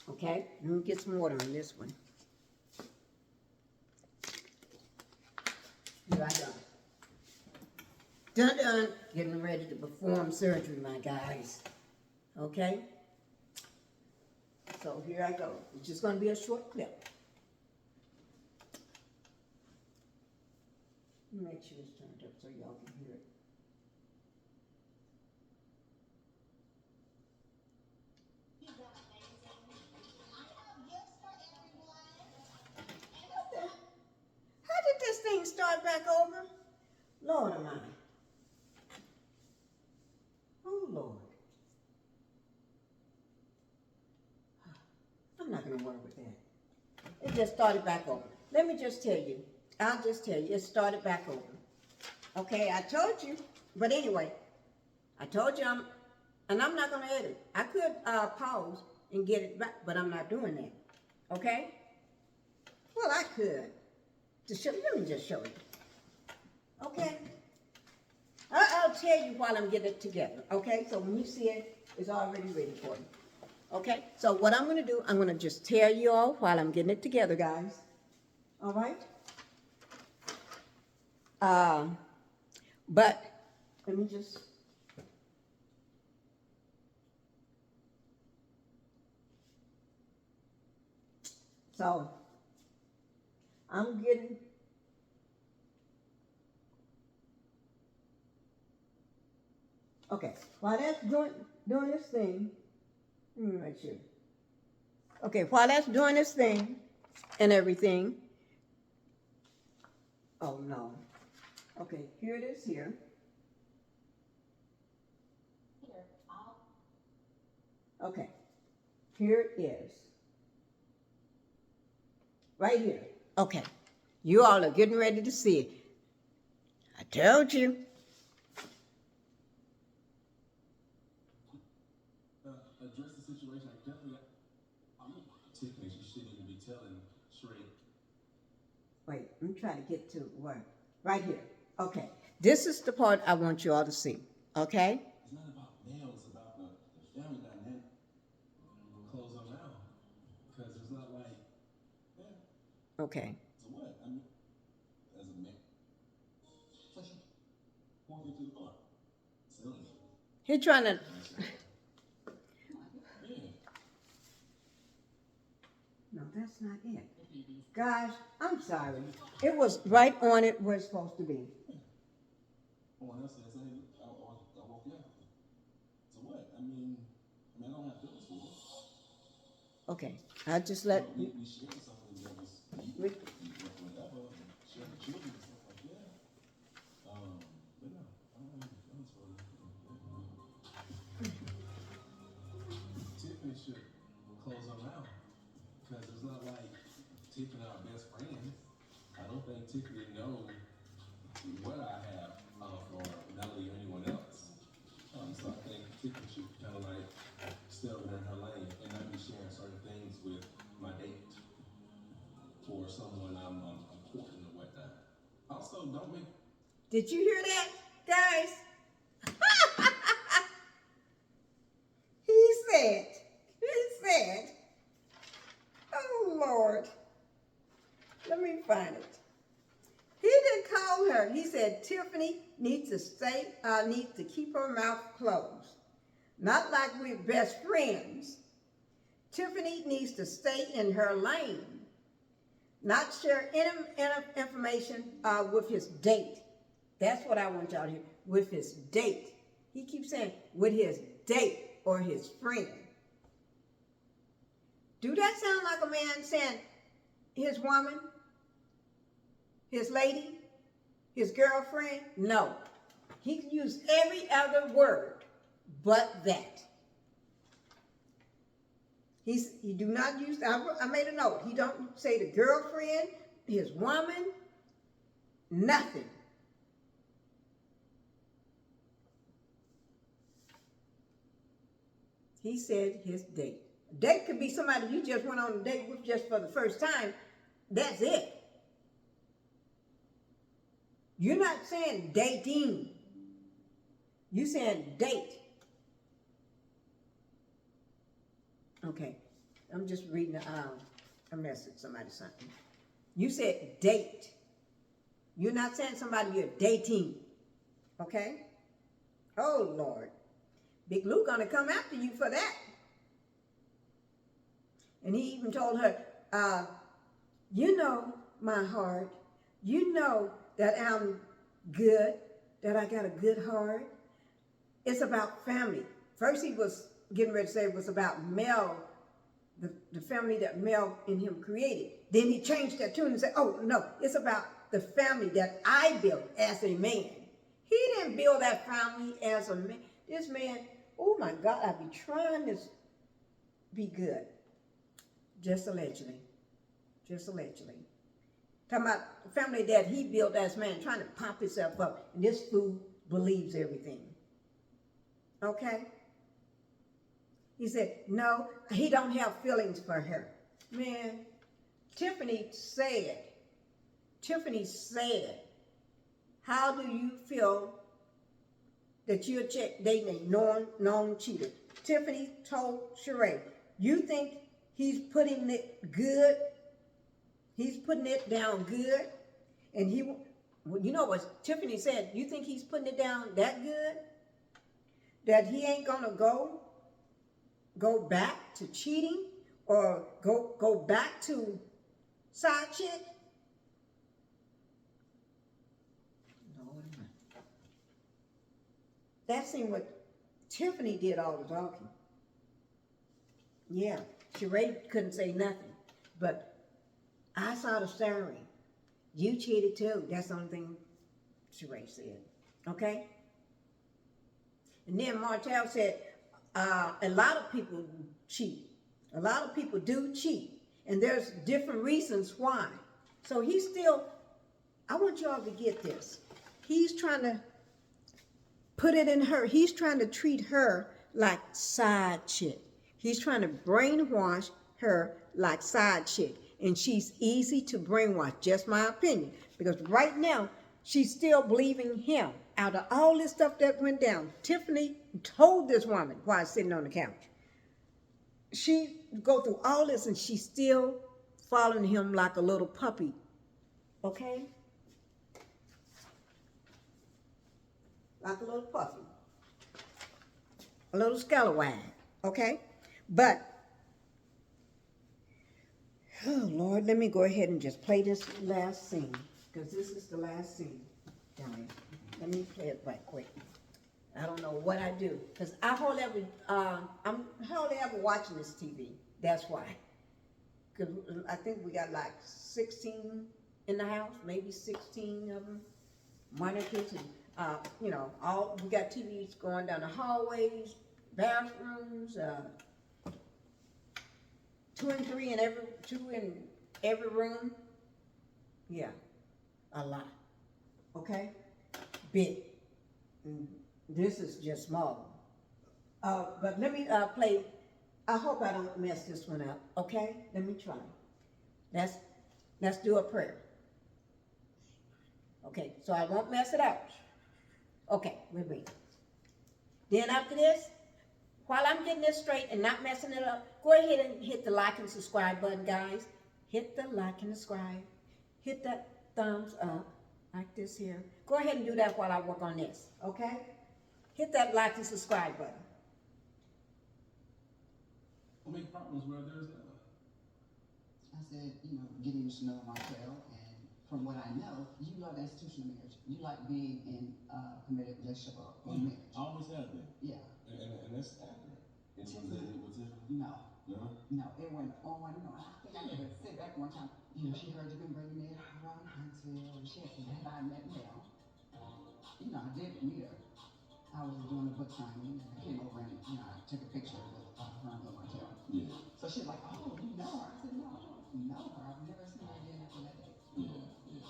S1: Okay? Let me get some water on this one. Here I go. Dun dun. Getting ready to perform surgery, my guys. Okay? So here I go. It's just going to be a short clip. Make sure it's turned up so y'all can hear it. How did this thing start back over? Lord of mine. Oh, Lord. I'm not going to work with that. It just started back over. Let me just tell you. I'll just tell you. It started back over. Okay, I told you. But anyway, I told you And I'm not going to edit. I could pause and get it back, but I'm not doing that. Okay? Well, I could. Let me just show you. Okay? I'll tell you while I'm getting it together. Okay? So when you see it, it's already ready for you. Okay? So what I'm going to do, I'm going to just tell you all while I'm getting it together, guys. All right? But let me just... So, I'm getting... Okay, while that's doing this thing, let me make sure. Okay, while that's doing this thing and everything, oh no. Okay, here it is here. Okay, here it is. Right here. Okay, you all are getting ready to see it. I told you.
S2: Address the situation. I definitely. Tiffany, she shouldn't even be telling Sheree.
S1: Wait, I'm trying to get to where? Right here. Okay. This is the part I want you all to see. Okay?
S2: It's not about male, it's about the family dynamic. Close them out. Because it's not like, yeah.
S1: Okay.
S2: So what? I mean, as a man. So she walked into the car. Silly.
S1: He's trying to. No, that's not it. Guys, I'm sorry. It was right on it where it's supposed to be.
S2: Someone else says, hey, I woke you up. So what? I mean, I don't have feelings for it.
S1: Okay, I just let.
S2: We share something that was whatever, share the children and stuff like that. But no, I don't have any feelings for it. Tiffany should close her mouth. Because it's not like Tiffany and our best friends. I don't think Tiffany knows what I have for Melody or anyone else. So I think Tiffany should kind of like stay over there in her lane and not be sharing certain things with my date or someone I'm courting or whatnot. Also, don't make...
S1: Did you hear that, guys? He said, oh Lord, let me find it. He didn't call her. He said Tiffany needs to keep her mouth closed. Not like we're best friends. Tiffany needs to stay in her lane. Not share any information with his date. That's what I want y'all to hear. With his date. He keeps saying with his date or his friend. Do that sound like a man saying his woman, his lady, his girlfriend? No. He can use every other word but that. He do not use, I made a note, he don't say the girlfriend, his woman, nothing. He said his date. Date could be somebody you just went on a date with just for the first time. That's it. You're not saying dating. You're saying date. Okay. I'm just reading a message somebody sent me. You said date. You're not saying somebody you're dating. Okay? Oh, Lord. Big Luke gonna come after you for that. And he even told her, you know my heart. You know that I'm good, that I got a good heart. It's about family. First he was getting ready to say it was about Mel, the family that Mel and him created. Then he changed that tune and said, oh, no, it's about the family that I built as a man. He didn't build that family as a man. This man, oh my God, I be trying to be good. Just allegedly. Just allegedly. Talking about the family that he built as man, trying to pop himself up. And this fool believes everything. Okay? He said, no, he don't have feelings for her. Man, Tiffany said, how do you feel that you're dating a known cheater? Tiffany told Sheree, you think he's putting it good? He's putting it down good? And you know what Tiffany said, you think he's putting it down that good? That he ain't gonna go back to cheating or go back to Sidechick? That seemed what Tiffany did all the talking. Yeah, Sheree couldn't say nothing. But I saw the story. You cheated too. That's the only thing Sheree said. Okay? And then Martell said, a lot of people cheat. A lot of people do cheat. And there's different reasons why. So he's still, I want y'all to get this. He's trying to put it in her. He's trying to treat her like side chick. He's trying to brainwash her like side chick. And she's easy to brainwash, just my opinion. Because right now, she's still believing him. Out of all this stuff that went down, Tiffany told this woman while sitting on the couch. She go through all this and she's still following him like a little puppy. Okay? Like a little puppy. A little scallywag. Okay? But, oh Lord, let me go ahead and just play this last scene. Because this is the last scene. Darn. Let me play it right quick. I don't know what I do. Because I'm hardly ever watching this TV. That's why. Because I think we got like 16 in the house. Maybe 16 of them. Minor kids. And, we got TVs going down the hallways, bathrooms, 2 and 3 in every room. Yeah, a lot. Okay, big. This is just small. But let me play. I hope I don't mess this one up. Okay, let me try. Let's do a prayer. Okay, so I won't mess it up. Okay, wait. Then after this, while I'm getting this straight and not messing it up, go ahead and hit the like and subscribe button, guys. Hit the like and subscribe. Hit that thumbs up, like this here. Go ahead and do that while I work on this, okay? Hit that like and subscribe button.
S2: We'll make problems where there's none.
S3: I said, getting to know Martell, and from what I know, you love the institution of marriage. You like being in a committed relationship or marriage.
S2: I always have been.
S3: Yeah.
S2: And that's accurate. And so that it was Tiffany?
S3: No, it went on and on. I think I had to sit back one time. She heard you've been bringing it around until she had I met Mel. I did meet her. I was doing a book signing, and I came over and, I took a picture with her and Martell.
S2: Yeah.
S3: So she's like, oh, you know her? I said, no, I don't know her. I've never seen her again after that day.
S2: Yeah.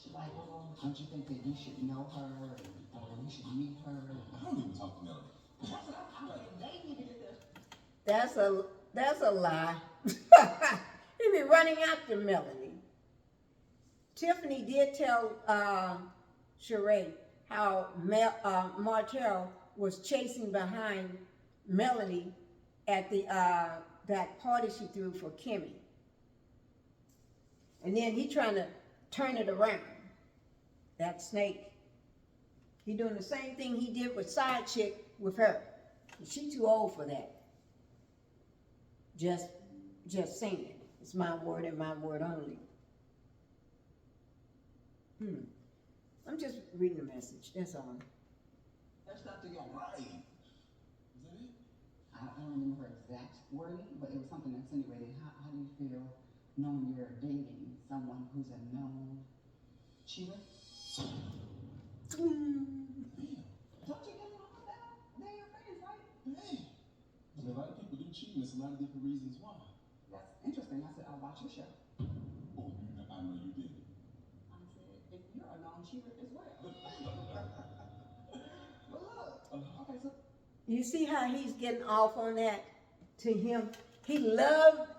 S3: She's like, well, don't you think that you should know her, or you should meet her?
S2: I don't even talk to Melanie.
S1: That's a lie. He be running after Melanie. Tiffany did tell Sheree how Martell was chasing behind Melanie at the that party she threw for Kimmy. And then he trying to turn it around. That snake. He doing the same thing he did with Sidechick with her. She too old for that. Just saying. It's my word and my word only. I'm just reading the message. That's all.
S3: Let's stop together.
S2: Right. Is that it?
S3: I don't remember her exact wording, but it was something that's insinuated. How do you feel knowing you're dating someone who's a known cheater?
S2: Damn.
S3: Don't you get along with that? They're your friends, right?
S2: Hey. And a lot of people do cheat, and there's a lot of different reasons why.
S3: That's interesting. I said, I'll watch your show.
S2: Oh, I know you did.
S3: I said, if you're a known cheater as well. But look, okay, so
S1: You see how he's getting off on that? to him. He loved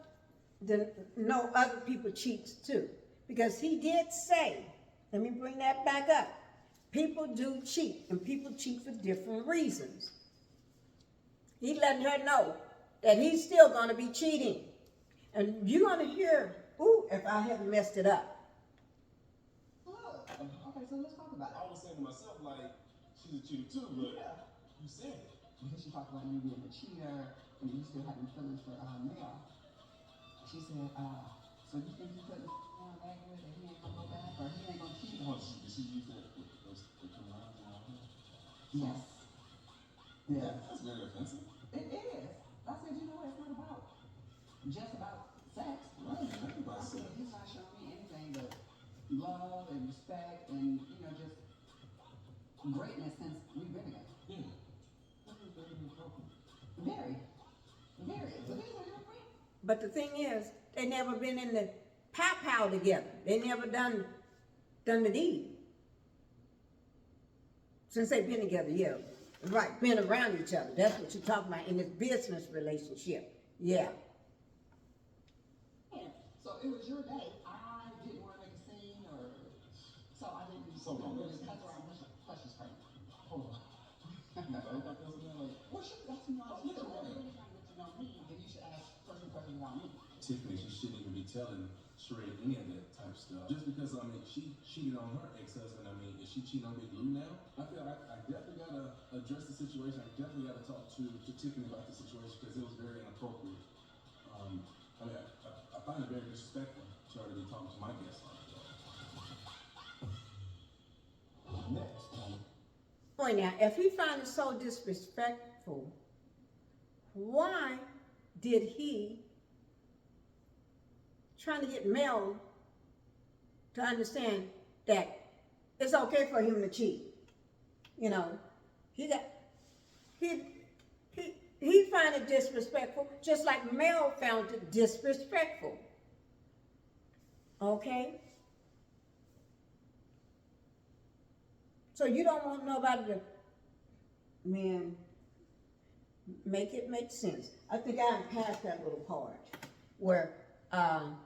S1: to know other people cheats too. Because he did say, let me bring that back up. People do cheat, and people cheat for different reasons. He letting her know that he's still going to be cheating. And you're going to hear, ooh, if I haven't messed it up.
S3: Look, okay, so let's talk about it.
S2: I was saying to myself, like, she's a cheater too, but
S3: Yeah.
S2: you said it.
S3: Because she talked about you being a cheater and you still having feelings for Mel. She said, so you think you couldn't back with and he ain't gonna go back or he ain't gonna cheat?
S2: Hold on, did she use that with the lines and all that?
S3: Yes. Yeah.
S2: That's very offensive.
S3: It is. I said, you know what, it's not about just about sex.
S2: Right, it ain't about
S3: I said,
S2: sex.
S3: he's not showing me anything but love and respect and, you know, just greatness since we've been together.
S2: Yeah. That is very inappropriate.
S3: Very. Very. But these are your friends.
S1: But the thing is, they never been in the pow together. They never done the deed. Since they've been together, yeah. Right, been around each other. That's what you're talking about in this business relationship. Yeah.
S3: So it was your day. I didn't want to make a scene or so I didn't
S2: So long.
S3: really cut around questions for you.
S2: Hold on. You thought about this again? Like,
S3: Well, she was asking me all these questions. If you're trying to get to know me, then you should ask personal questions about me.
S2: Tiffany, she shouldn't even be telling Sheree any of that type of stuff. Just because, I mean, she cheated on her ex-husband, I mean, is she cheating on Big Lou now? I feel like I definitely gotta address the situation. I definitely gotta talk to Tiffany about the situation because it was very inappropriate. I mean, I find it very disrespectful to her to be talking to my guests like that. Next.
S1: Boy, now, if he found it so disrespectful, why did he trying to get Mel to understand that it's okay for him to cheat? You know, he found it disrespectful, just like Mel found it disrespectful. Okay? So you don't want nobody to, man, make it make sense. I think I'm past that little part where I'll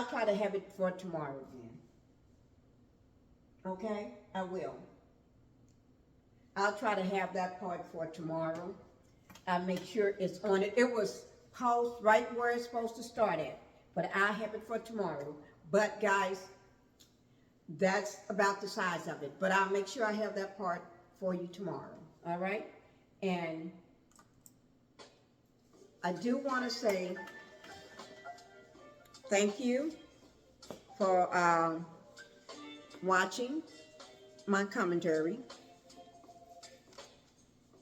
S1: try to have it for tomorrow again. Okay? I will. I'll try to have that part for tomorrow. I'll make sure it's on it. It was paused right where it's supposed to start at. But I'll have it for tomorrow. But guys, that's about the size of it. But I'll make sure I have that part for you tomorrow. All right? And I do want to say thank you for watching my commentary.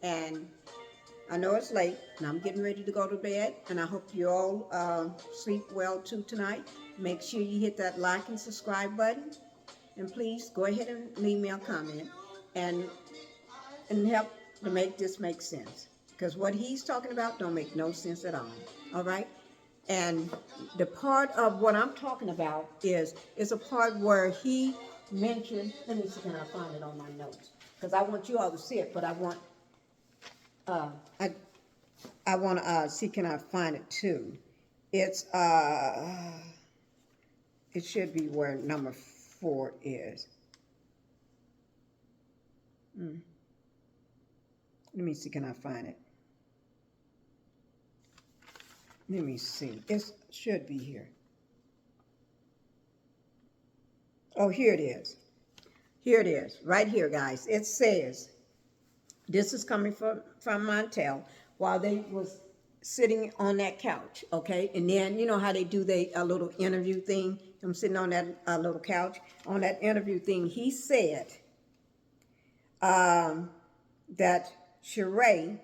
S1: And I know it's late, and I'm getting ready to go to bed, and I hope you all sleep well too tonight. Make sure you hit that like and subscribe button, and please go ahead and leave me a comment and help to make this make sense. Because what he's talking about don't make no sense at all. All right? And the part of what I'm talking about is a part where he mentioned, let me see, can I find it on my notes? Because I want you all to see it, but I want to see, can I find it too? It's, it should be where number 4 is. Let me see, can I find it? Let me see, it should be here. Oh, here it is. Here it is, right here, guys. It says, this is coming from Martell while they was sitting on that couch, okay? And then, you know how they do a little interview thing? I'm sitting on that little couch. On that interview thing, he said that Sheree,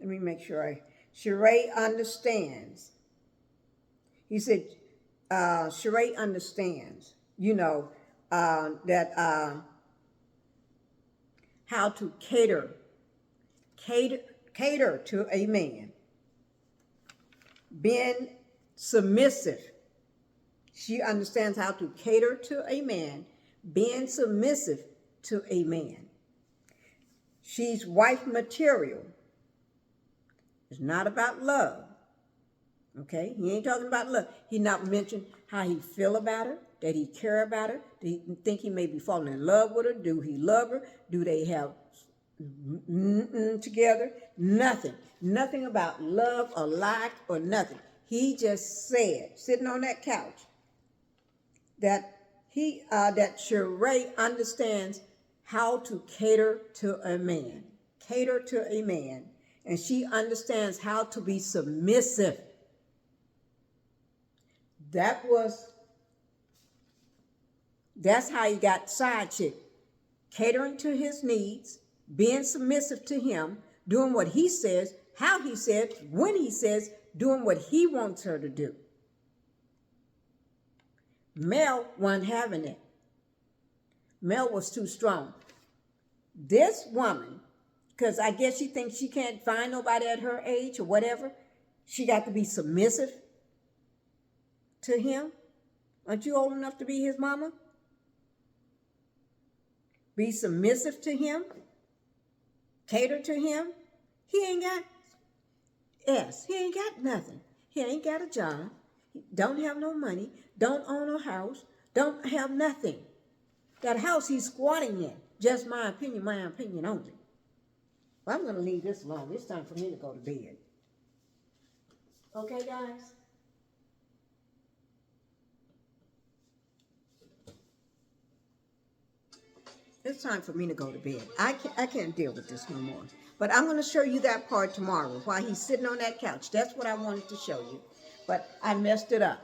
S1: let me make sure Sheree understands. He said, Sheree understands, you know, that how to cater to a man. Being submissive. She understands how to cater to a man, being submissive to a man. She's wife material. It's not about love. Okay? He ain't talking about love. He not mentioned how he feel about her, that he care about her, that he think he may be falling in love with her. Do he love her? Do they have together? Nothing. Nothing about love or like or nothing. He just said, sitting on that couch, that that Sheree understands how to cater to a man. Cater to a man. And she understands how to be submissive. That's how he got Sidechick. Catering to his needs, being submissive to him, doing what he says, how he says, when he says, doing what he wants her to do. Mel wasn't having it. Mel was too strong. This woman, because I guess she thinks she can't find nobody at her age or whatever, she got to be submissive to him. Aren't you old enough to be his mama? Be submissive to him. Cater to him. He ain't got nothing. He ain't got a job. He don't have no money. Don't own a house. Don't have nothing. That house he's squatting in. Just my opinion only. Well, I'm going to leave this alone. It's time for me to go to bed. Okay, guys? It's time for me to go to bed. I can't deal with this no more. But I'm going to show you that part tomorrow while he's sitting on that couch. That's what I wanted to show you. But I messed it up.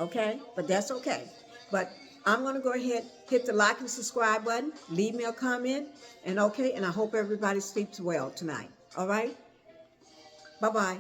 S1: Okay? But that's okay. But I'm going to go ahead, hit the like and subscribe button. Leave me a comment. And okay? And I hope everybody sleeps well tonight. All right? Bye-bye.